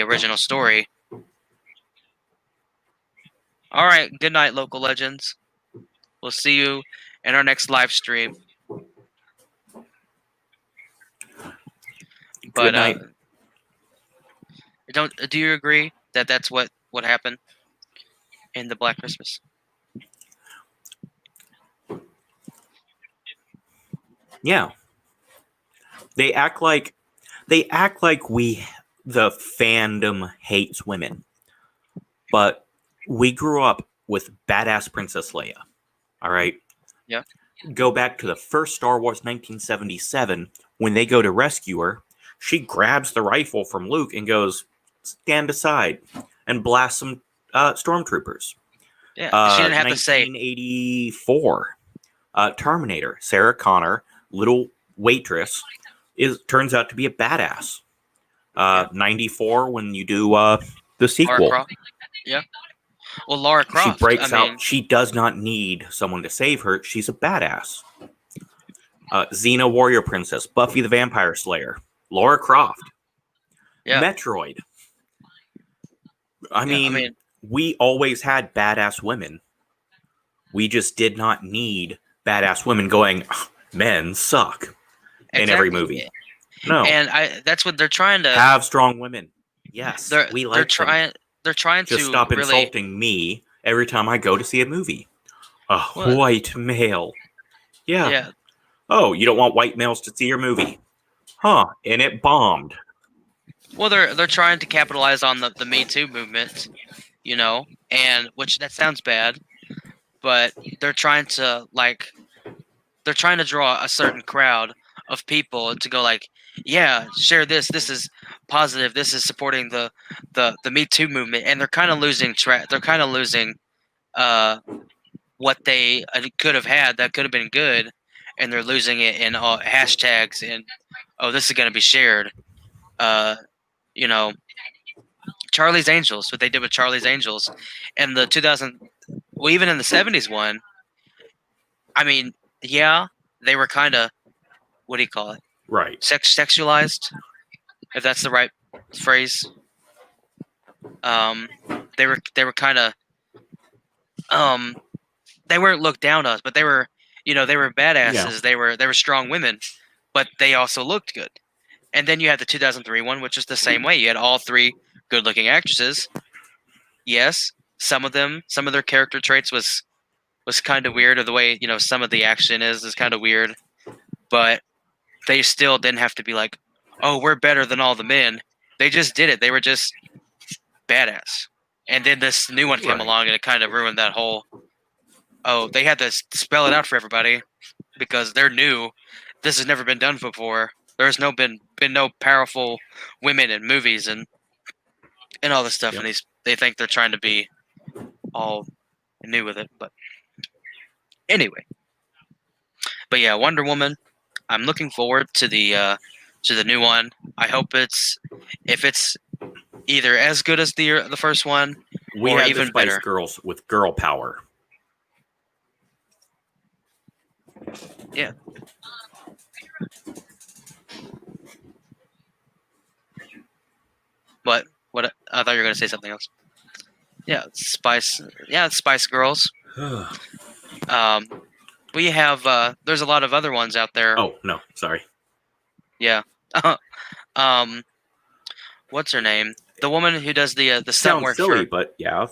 original story. All right, good night, local legends. We'll see you in our next live stream. Good night. Do you agree that that's what happened in the Black Christmas? Yeah. They act like the fandom hates women. But we grew up with badass Princess Leia. All right? Yeah. Go back to the first Star Wars 1977 when they go to rescue her. She grabs the rifle from Luke and goes, stand aside, and blasts some stormtroopers. Yeah, she didn't have to say. 1984, Terminator, Sarah Connor, little waitress, turns out to be a badass. 94, when you do the sequel. Lara Croft. Yeah. Well, Lara Croft. She breaks out. She does not need someone to save her. She's a badass. Xena Warrior Princess, Buffy the Vampire Slayer, Lara Croft, Metroid. I mean, we always had badass women. We just did not need badass women going, men suck in every movie. No. And that's what they're trying to have strong women. Yes, we like them. They're trying to stop insulting me every time I go to see a movie. White male. Yeah. Oh, you don't want white males to see your movie. Huh, and it bombed. Well, they're trying to capitalize on the Me Too movement, and which that sounds bad, but they're trying to draw a certain crowd of people to go like, yeah, share this. This is positive. This is supporting the Me Too movement, and they're kind of losing track. They're kind of losing what they could have had that could have been good, and they're losing it in hashtags and this is going to be shared. Charlie's Angels, what they did with Charlie's Angels, and the 2000, well, even in the 70s one. I mean, yeah, they were kind of, what do you call it? Right. Sexualized, if that's the right phrase. They were kind of, they weren't looked down on us, but they were, they were badasses. Yeah. They were strong women, but they also looked good. And then you had the 2003 one, which was the same way. You had all three good-looking actresses. Yes, some of their character traits was kind of weird, or the way some of the action is kind of weird, but they still didn't have to be like, oh, we're better than all the men. They just did it. They were just badass. And then this new one came along, and it kind of ruined that whole. Oh, they had to spell it out for everybody because they're new. This has never been done before. There's been no powerful women in movies and all this stuff, and they think they're trying to be all new with it. But anyway, but yeah, Wonder Woman. I'm looking forward to the new one. I hope if it's either as good as the first one, we or have even the Spice better. Girls with girl power. Yeah. But what I thought you were going to say something else. Yeah, Spice Girls. We have there's a lot of other ones out there. Oh no, sorry. Yeah. What's her name? The woman who does the stunt work silly, for. But yeah.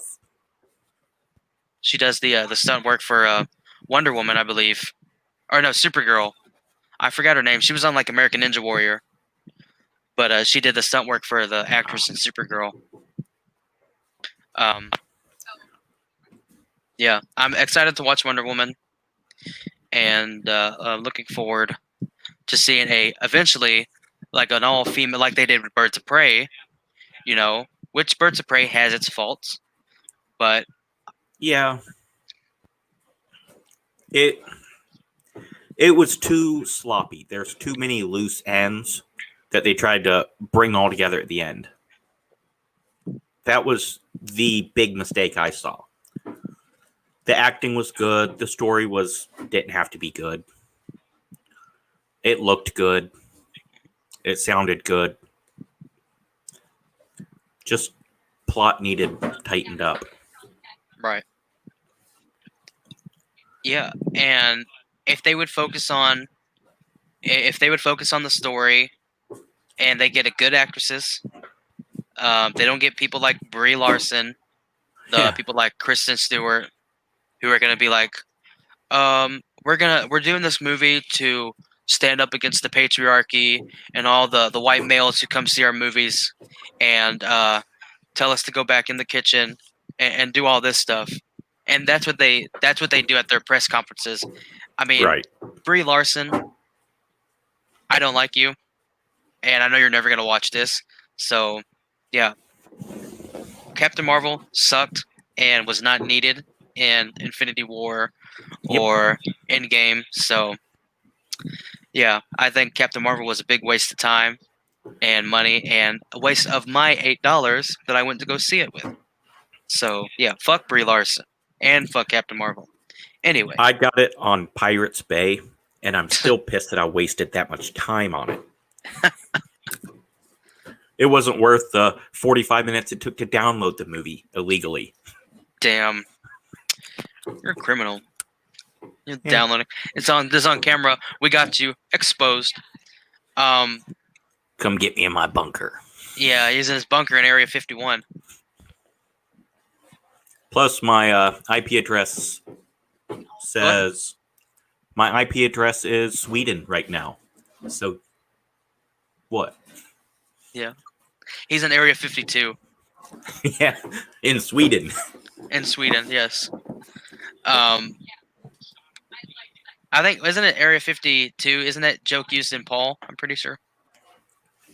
She does the stunt work for Wonder Woman, I believe. Or no, Supergirl. I forgot her name. She was on like American Ninja Warrior. But she did the stunt work for the actress in Supergirl. Yeah, I'm excited to watch Wonder Woman, and looking forward to seeing eventually like an all female, like they did with Birds of Prey. Which Birds of Prey has its faults, but yeah, it was too sloppy. There's too many loose ends that they tried to bring all together at the end. That was the big mistake I saw. The acting was good. The story didn't have to be good. It looked good. It sounded good. Just plot needed tightened up. Right. Yeah, and if they would focus on the story, and they get a good actresses, they don't get people like Brie Larson, people like Kristen Stewart, who are gonna be like, we're doing this movie to stand up against the patriarchy and all the white males who come see our movies and tell us to go back in the kitchen and do all this stuff. And that's what they do at their press conferences. I mean, Brie Larson, I don't like you, and I know you're never gonna watch this. So, yeah, Captain Marvel sucked and was not needed in Infinity War or Endgame. So, yeah, I think Captain Marvel was a big waste of time and money and a waste of my $8 that I went to go see it with. So, yeah, fuck Brie Larson and fuck Captain Marvel. Anyway. I got it on Pirates Bay, and I'm still pissed that I wasted that much time on it. It wasn't worth the 45 minutes it took to download the movie illegally. Damn. You're a criminal. You're downloading. This on camera. We got you exposed. Come get me in my bunker. Yeah, he's in his bunker in Area 51. Plus, my IP address says my IP address is Sweden right now. So, what? Yeah. He's in Area 52. Yeah, in Sweden. In Sweden, yes. I think, isn't it Area 52? Isn't that joke used in Paul? I'm pretty sure.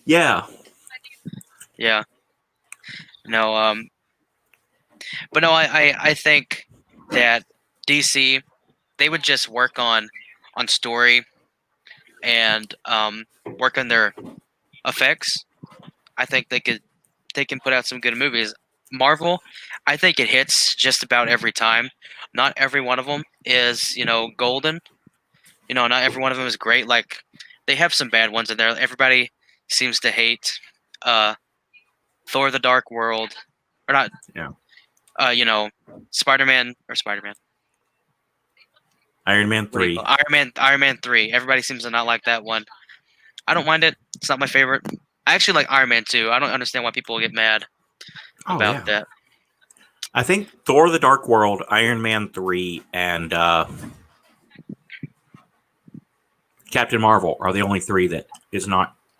Yeah. Yeah. No, but no, I think that DC, they would just work on story and work on their effects. I think they can put out some good movies. Marvel, I think it hits just about every time. Not every one of them is, golden. Not every one of them is great. Like, they have some bad ones in there. Everybody seems to hate Thor: The Dark World, or not. Yeah. Spider-Man. Iron Man 3. Iron Man 3. Everybody seems to not like that one. I don't mind it. It's not my favorite. I actually like Iron Man 2. I don't understand why people get mad about that. I think Thor: The Dark World, Iron Man 3, and Captain Marvel are the only three that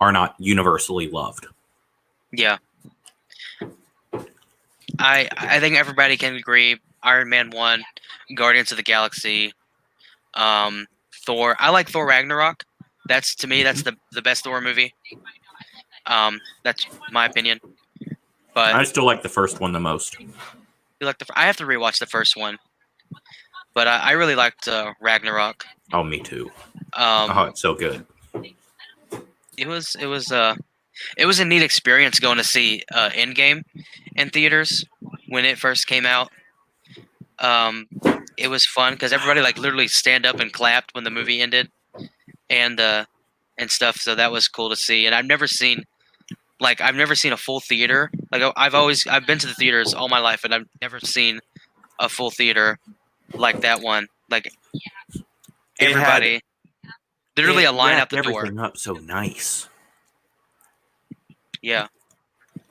are not universally loved. Yeah. I think everybody can agree. Iron Man 1, Guardians of the Galaxy, Thor. I like Thor Ragnarok. To me, that's the best Thor movie. That's my opinion. But I still like the first one the most. I have to rewatch the first one. But I really liked Ragnarok. Oh, me too. It's so good. It was a neat experience going to see Endgame in theaters when it first came out. It was fun because everybody like literally stand up and clapped when the movie ended, and stuff. So that was cool to see. And I've never seen a full theater. Like I've been to the theaters all my life, and I've never seen a full theater like that one. Like everybody, literally a line out the door. Everything up so nice. Yeah.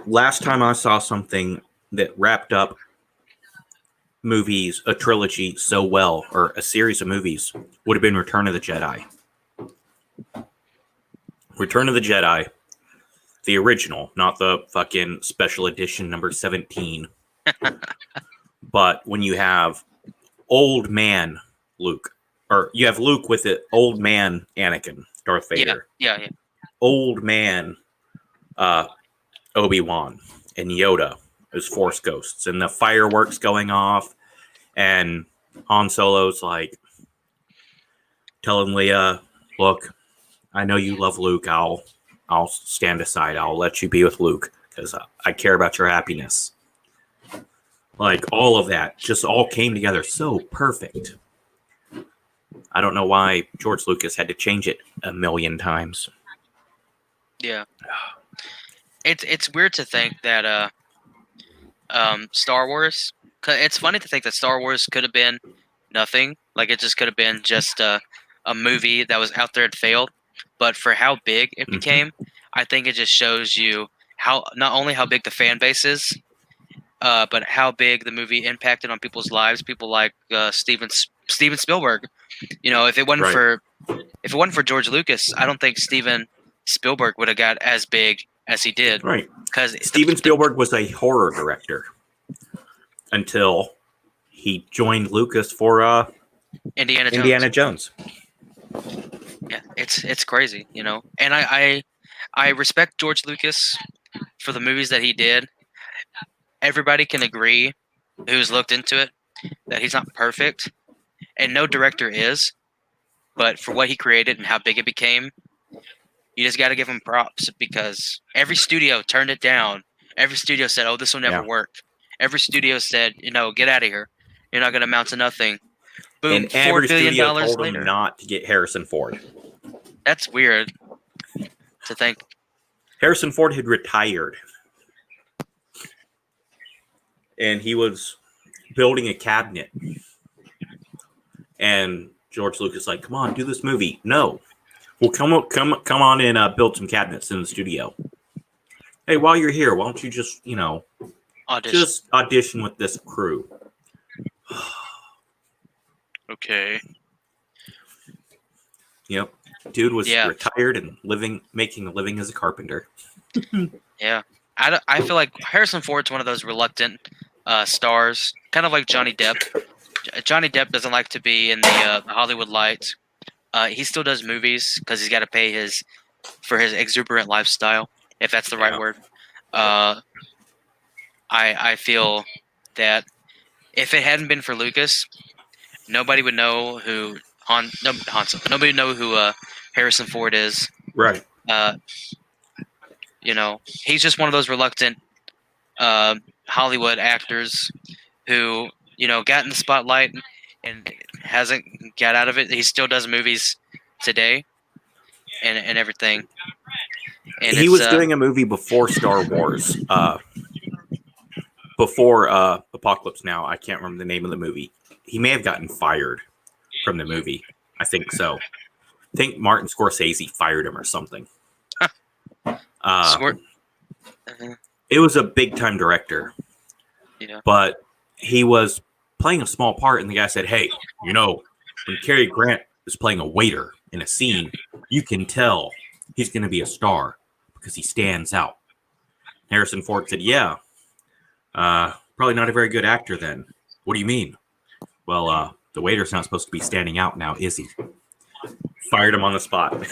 Last time I saw something that wrapped up movies, a trilogy so well, or a series of movies, would have been Return of the Jedi. Return of the Jedi, the original, not the fucking special edition number 17. But when you have old man Luke, or you have Luke with it, old man Anakin, Darth Vader. Yeah. Old man Obi-Wan and Yoda as Force ghosts, and the fireworks going off, and Han Solo's like telling Leia, "Look, I know you love Luke. I'll stand aside. I'll let you be with Luke because I care about your happiness." Like all of that just all came together so perfect. I don't know why George Lucas had to change it a million times. Yeah. It's weird to think that Star Wars. It's funny to think that Star Wars could have been nothing. Like it just could have been just a movie that was out there and failed. But for how big it became, I think it just shows you not only how big the fan base is, but how big the movie impacted on people's lives. People like Steven Spielberg. You know, if it wasn't for George Lucas, I don't think Steven Spielberg would have got as big as he did. Right. Because Steven Spielberg was a horror director until he joined Lucas for Indiana Jones. Yeah, it's crazy, you know. And I respect George Lucas for the movies that he did. Everybody can agree who's looked into it that he's not perfect, and no director is. But for what he created and how big it became, you just got to give him props because every studio turned it down. Every studio said, "Oh, this will never work." Every studio said, "Get out of here. You're not going to amount to nothing." Boom, and every $4 billion studio told later. him not to get Harrison Ford. That's weird to think. Harrison Ford had retired, and he was building a cabinet. And George Lucas like, "Come on, do this movie." No. Well, come on and build some cabinets in the studio. Hey, while you're here, why don't you just, audition with this crew? Okay. Yep. Dude was retired and making a living as a carpenter. Yeah. I feel like Harrison Ford's one of those reluctant stars, kind of like Johnny Depp. Johnny Depp doesn't like to be in the Hollywood lights. He still does movies because he's got to pay for his exuberant lifestyle, if that's the right word. I feel that if it hadn't been for Lucas, nobody would know who nobody would know who Harrison Ford is. Right. He's just one of those reluctant Hollywood actors who got in the spotlight and hasn't got out of it. He still does movies today and everything. And he was doing a movie before Star Wars, before Apocalypse Now. I can't remember the name of the movie. He may have gotten fired from the movie. I think so. I think Martin Scorsese fired him or something. Squirt. It was a big time director, but he was playing a small part, and the guy said, "Hey, when Cary Grant is playing a waiter in a scene, you can tell he's going to be a star because he stands out." Harrison Ford said, "Yeah, probably not a very good actor then." "What do you mean?" "Well, the waiter's not supposed to be standing out now, is he?" Fired him on the spot.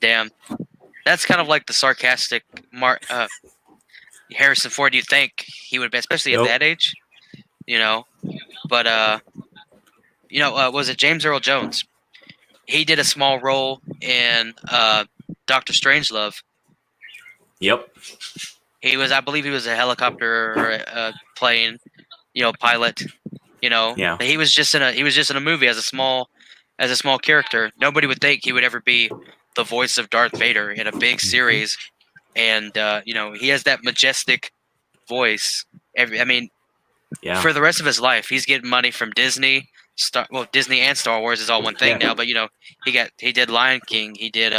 Damn. That's kind of like the sarcastic Harrison Ford you'd think he would be, especially at that age, But, was it James Earl Jones? He did a small role in Doctor Strangelove. Yep. I believe he was a helicopter or a plane, pilot. Yeah. He was just in a movie as a small character. Nobody would think he would ever be the voice of Darth Vader in a big series, and he has that majestic voice. For the rest of his life, he's getting money from Disney. Disney and Star Wars is all one thing now. But he did Lion King. He did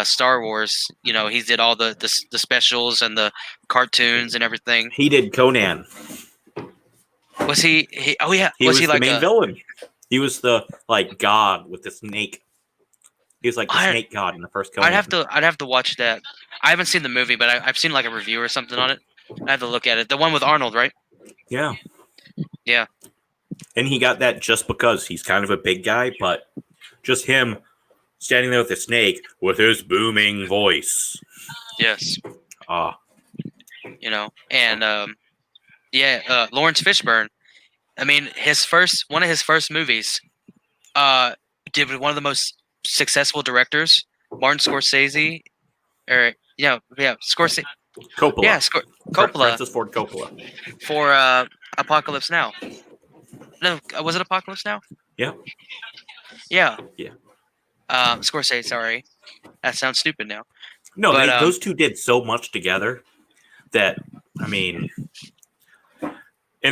Star Wars. He did all the specials and the cartoons and everything. He did Conan. Was he? Oh yeah. He was he the like main villain? He was the god with the snake. He was like the snake god in the first Conan. I'd have to watch that. I haven't seen the movie, but I've seen like a review or something on it. I have to look at it. The one with Arnold, right? Yeah. Yeah. And he got that just because he's kind of a big guy, but just him standing there with the snake with his booming voice. Yes. And Lawrence Fishburne. I mean, one of his first movies, did with one of the most successful directors, Martin Scorsese, Scorsese. Coppola. Yeah, Coppola. Francis Ford Coppola. For Apocalypse Now. No, was it Apocalypse Now? Yeah. Yeah. Yeah. Scorsese, sorry. That sounds stupid now. No, those two did so much together that, in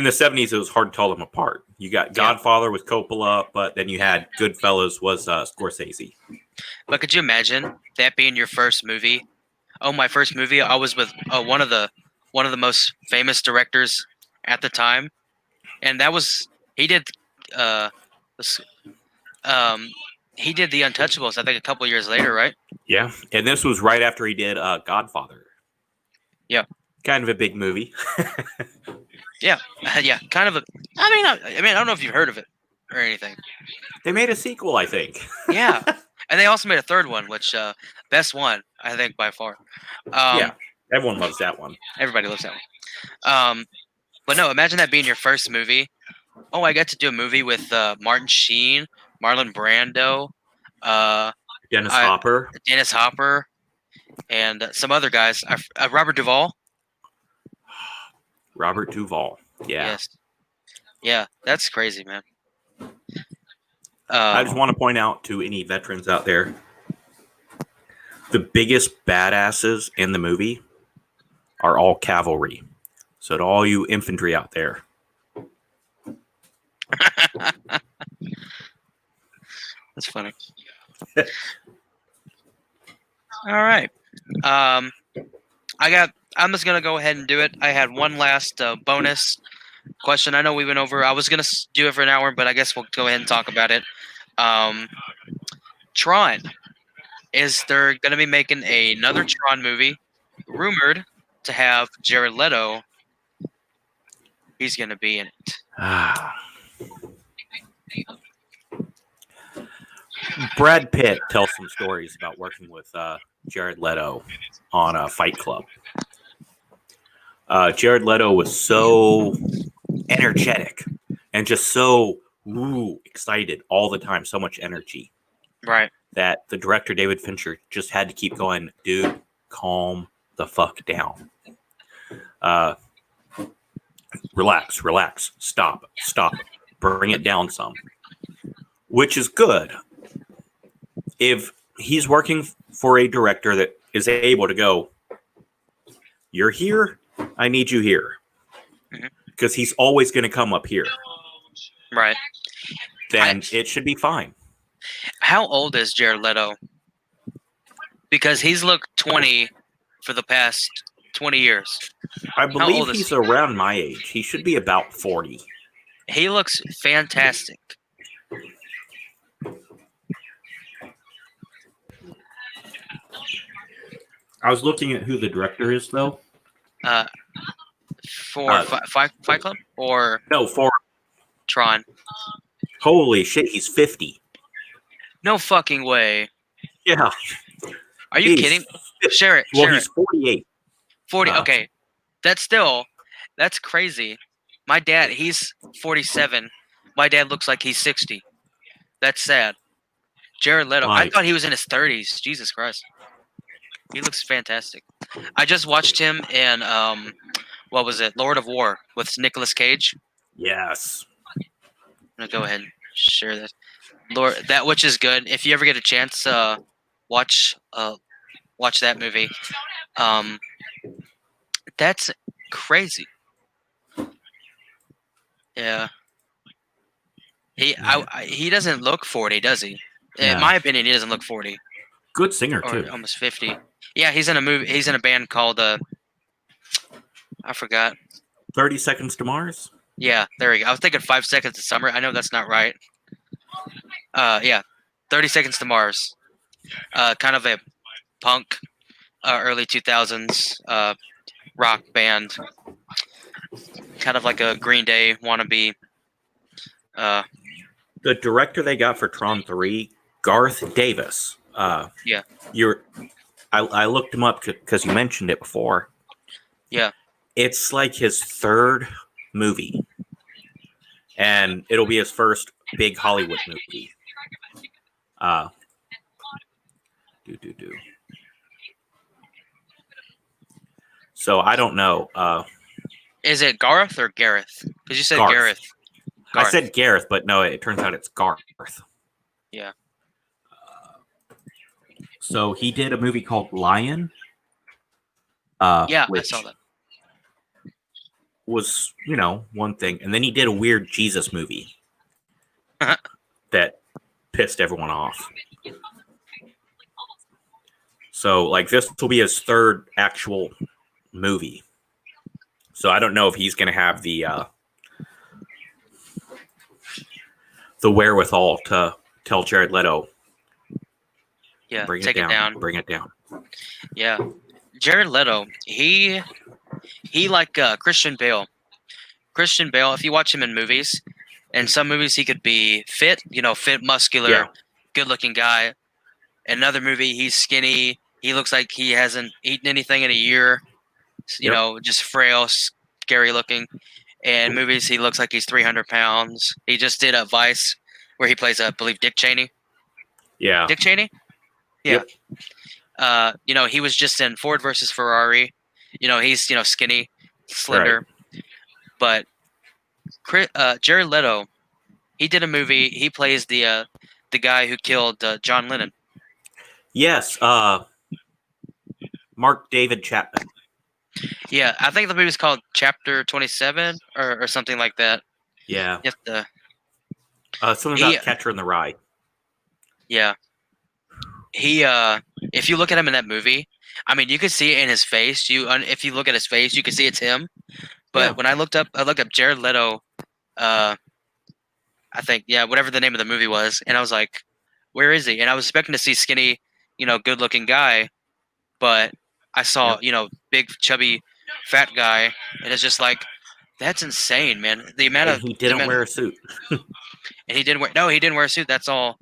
the 70s, it was hard to tell them apart. You got Godfather with Coppola, but then you had Goodfellas was Scorsese. But could you imagine that being your first movie? Oh, my first movie, I was with one of the most famous directors at the time, and he did The Untouchables. I think a couple years later, right? Yeah, and this was right after he did Godfather. Yeah, kind of a big movie. Yeah, kind of a. I don't know if you've heard of it or anything. They made a sequel, I think. Yeah, and they also made a third one, which best one I think by far. Everyone loves that one. Everybody loves that one. But no, imagine that being your first movie. Oh, I got to do a movie with Martin Sheen, Marlon Brando, Dennis Hopper, and some other guys. Robert Duvall. Robert Duvall. Yeah. Yes. Yeah, that's crazy, man. I just want to point out to any veterans out there, the biggest badasses in the movie are all cavalry. So to all you infantry out there. That's funny. All right. I'm just going to go ahead and do it. I had one last bonus question. I know we went over. I was going to do it for an hour, but I guess we'll go ahead and talk about it. Tron. Is they're going to be making another Tron movie, rumored to have Jared Leto. He's going to be in it. Brad Pitt tells some stories about working with Jared Leto on a Fight Club. Jared Leto was so energetic and just so excited all the time, so much energy. Right. That the director, David Fincher, just had to keep going, dude, calm the fuck down. Relax, stop, bring it down some. Which is good. If he's working for a director that is able to go, you're here, I need you here. Because he's always going to come up here. Right. Then it should be fine. How old is Jared Leto? because he's looked 20 for the past 20 years. I How believe old is he's he? around my age. He should be about 40. He looks fantastic. I was looking at who the director is, though. For Fight Club or No, for Tron? holy shit, he's 50. No fucking way. Yeah, Are you kidding? Share it. well, Share he's it. 48. 40. Okay. That's crazy. My dad, he's 47. My dad looks like he's 60. That's sad. Jared Leto. I Like, thought he was in his 30s. Jesus Christ. He looks fantastic. I just watched him in what was it? Lord of War with Nicolas Cage. yes. I'm gonna go ahead and share this. Lord, that which is good. If you ever get a chance, watch that movie. That's crazy. Yeah. He doesn't look 40, does he? In No. my opinion, he doesn't look 40 Good singer, or too. almost 50. Yeah, he's in a movie. He's in a band called I forgot. 30 Seconds to Mars? Yeah, there we go. I was thinking 5 Seconds to Summer. I know that's not right. Yeah, 30 Seconds to Mars. Kind of a punk, early 2000s rock band. Kind of like a Green Day wannabe. The director they got for Tron 3, Garth Davis. Yeah. I looked him up because you mentioned it before. Yeah. It's like his third movie. And it'll be his first big Hollywood movie. So I don't know. Is it Garth or Gareth? Because you said Garth. Gareth. I said Gareth, but no, it turns out it's Garth. Yeah. So he did a movie called Lion. Yeah, I saw that. Was, one thing. And then he did a weird Jesus movie that pissed everyone off. So, like, this will be his third actual movie. So I don't know if he's going to have the wherewithal to tell Jared Leto, Yeah, bring take it it down. down. Bring it down. Yeah, Jared Leto. He like Christian Bale. Christian Bale. If you watch him in movies, in some movies he could be fit, fit, muscular, Yeah. good-looking guy. In another movie, he's skinny. He looks like he hasn't eaten anything in a year. Just frail, scary looking. In movies, he looks like he's 300 pounds. He just did a Vice where he plays, I believe, Dick Cheney. Yeah. Dick Cheney? Yeah. Yep. He was just in Ford versus Ferrari. He's, skinny, slender. Right. But Jared Leto, he did a movie. He plays the guy who killed John Lennon. Yes. Mark David Chapman. Yeah, I think the movie's called Chapter 27 or something like that. Yeah. You have to, something about Catcher in the Rye. Yeah. He if you look at him in that movie, I mean, you can see it in his face. If you look at his face, you can see it's him. But when I looked up Jared Leto, I think, whatever the name of the movie was, and I was like, where is he? And I was expecting to see skinny, good-looking guy, but I saw, big, chubby, fat guy, and it's just like, that's insane, man. The amount of he didn't wear a suit. And he didn't wear a suit. That's all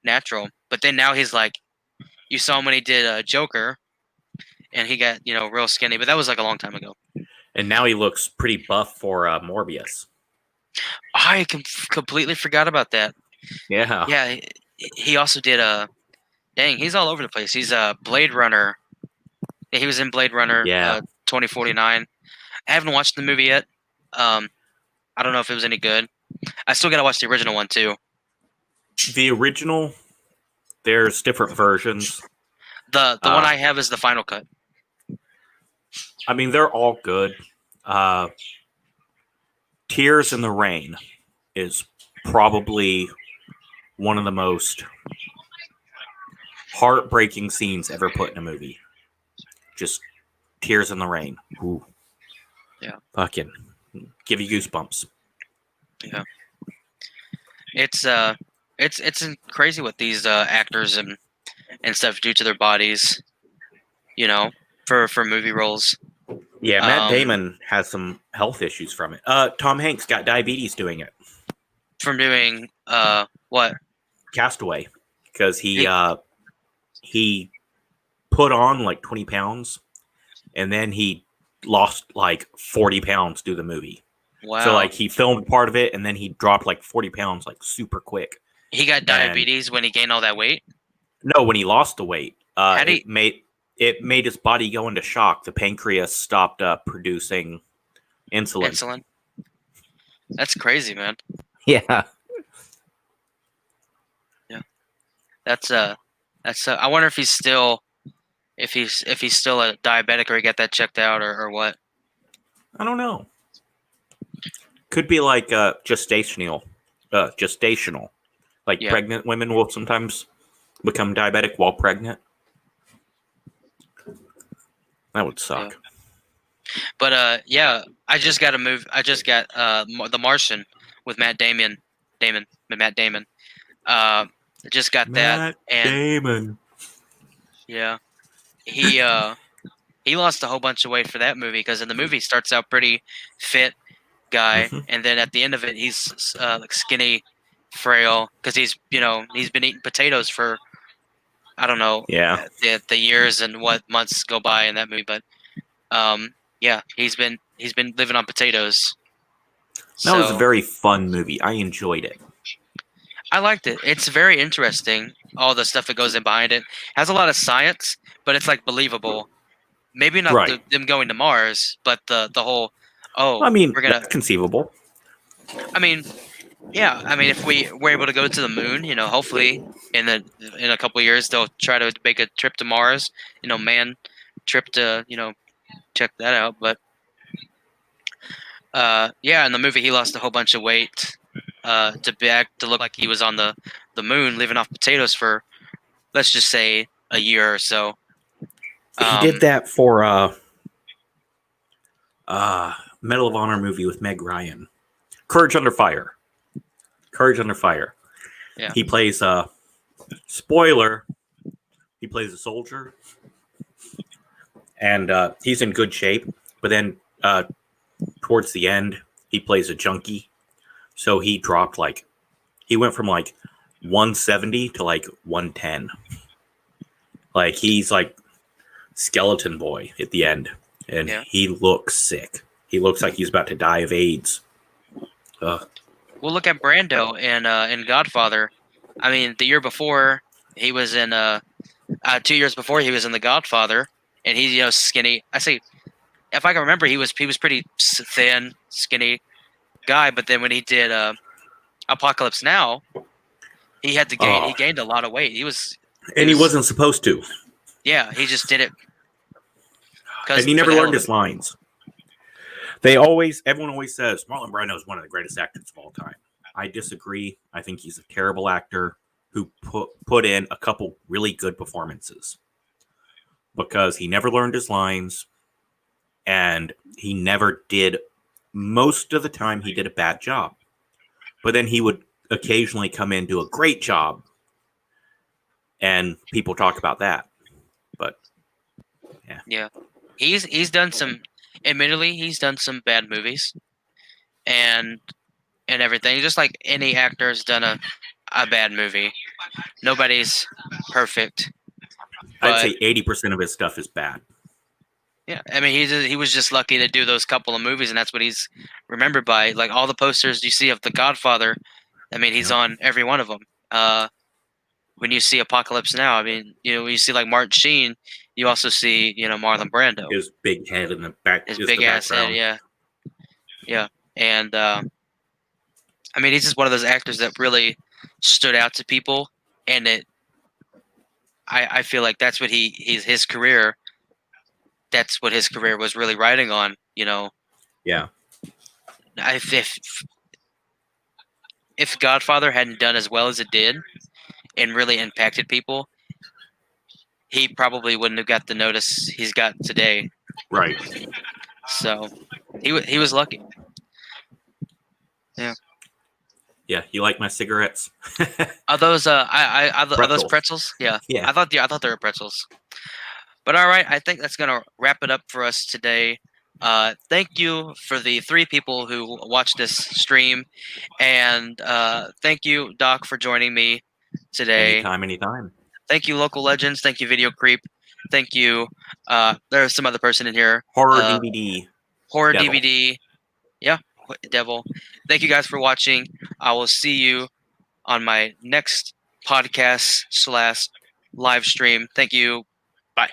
natural. But then now he's like, you saw him when he did Joker, and he got, real skinny. But that was like a long time ago. And now he looks pretty buff for Morbius. I completely forgot about that. Yeah. Yeah, he also did dang, he's all over the place. He's a Blade Runner. Yeah, he was in Blade Runner 2049. I haven't watched the movie yet. I don't know if it was any good. I still got to watch the original one, too. The original, there's different versions. The one I have is the final cut. I mean, they're all good. Tears in the Rain is probably one of the most heartbreaking scenes ever put in a movie. Just tears in the rain. Ooh. Yeah. Fucking give you goosebumps. Yeah. It's crazy what these actors and stuff do to their bodies, you know, for movie roles. Yeah, Matt Damon has some health issues from it. Tom Hanks got diabetes doing it. From doing what? Castaway, because he put on like 20 pounds, and then he lost like 40 pounds through the movie. Wow. So like he filmed part of it, and then he dropped like 40 pounds like super quick. He got diabetes when he gained all that weight? No, when he lost the weight. It made his body go into shock. The pancreas stopped producing insulin. That's crazy, man. Yeah. Yeah. That's I wonder if he's still a diabetic, or he got that checked out, or what. I don't know. Could be like gestational. Like pregnant women will sometimes become diabetic while pregnant. That would suck. Yeah. But I just got The Martian with Matt Damon. Just got Matt and Damon. Yeah. He lost a whole bunch of weight for that movie, because in the movie he starts out pretty fit guy, and then at the end of it he's like skinny, frail, because he's been eating potatoes for I don't know the years and what months go by in that movie, but he's been living on potatoes. That was a very fun movie. I enjoyed it. I liked it. It's very interesting. All the stuff that goes in behind it has a lot of science, but it's like believable. Maybe not them going to Mars, but the whole. Oh, I mean, that's conceivable. I mean, yeah. I mean, if we were able to go to the moon, hopefully in a couple of years they'll try to make a trip to Mars. Man trip to check that out. But in the movie he lost a whole bunch of weight to look like he was on the moon, living off potatoes for, let's just say, a year or so. He did that for Medal of Honor movie with Meg Ryan, Courage Under Fire. Yeah. He plays spoiler. He plays a soldier, and he's in good shape. But then towards the end, he plays a junkie. So he dropped he went from 170 to 110. Like he's like skeleton boy at the end, and he looks sick. He looks like he's about to die of AIDS. Well, look at Brando in Godfather. I mean, the year before he was in 2 years before he was in The Godfather, and he's skinny. I say, if I can remember, he was pretty thin, skinny guy. But then when he did Apocalypse Now, he had to gain. He gained a lot of weight. He wasn't supposed to. Yeah, he just did it. And he never learned his lines. Everyone always says Marlon Brando is one of the greatest actors of all time. I disagree. I think he's a terrible actor who put in a couple really good performances, because he never learned his lines, and he never did. Most of the time, he did a bad job, but then he would occasionally come in, do a great job, and people talk about that. But yeah, he's done some. Admittedly, he's done some bad movies, and everything. Just like any actor has done a bad movie. Nobody's perfect. I'd say 80% of his stuff is bad. Yeah, I mean, he was just lucky to do those couple of movies, and that's what he's remembered by. Like all the posters you see of The Godfather, I mean, he's on every one of them. When you see Apocalypse Now, I mean, when you see like Martin Sheen, you also see Marlon Brando. His big head in the back. His big ass head, yeah, and I mean, he's just one of those actors that really stood out to people, and I feel like that's what his career. That's what his career was really riding on, Yeah. If Godfather hadn't done as well as it did, and really impacted people, he probably wouldn't have got the notice he's got today. Right. So he was lucky. Yeah. Yeah, you like my cigarettes? Are those are those Pretzels. pretzels? Yeah. Yeah. I thought they were pretzels. But all right, I think that's gonna wrap it up for us today. Thank you for the 3 people who watched this stream, and thank you, Doc, for joining me today. Anytime. Thank you, Local Legends. Thank you, Video Creep. Thank you. There's some other person in here. Horror DVD. Horror Devil. DVD. Yeah, Devil. Thank you guys for watching. I will see you on my next podcast / live stream. Thank you. Bye.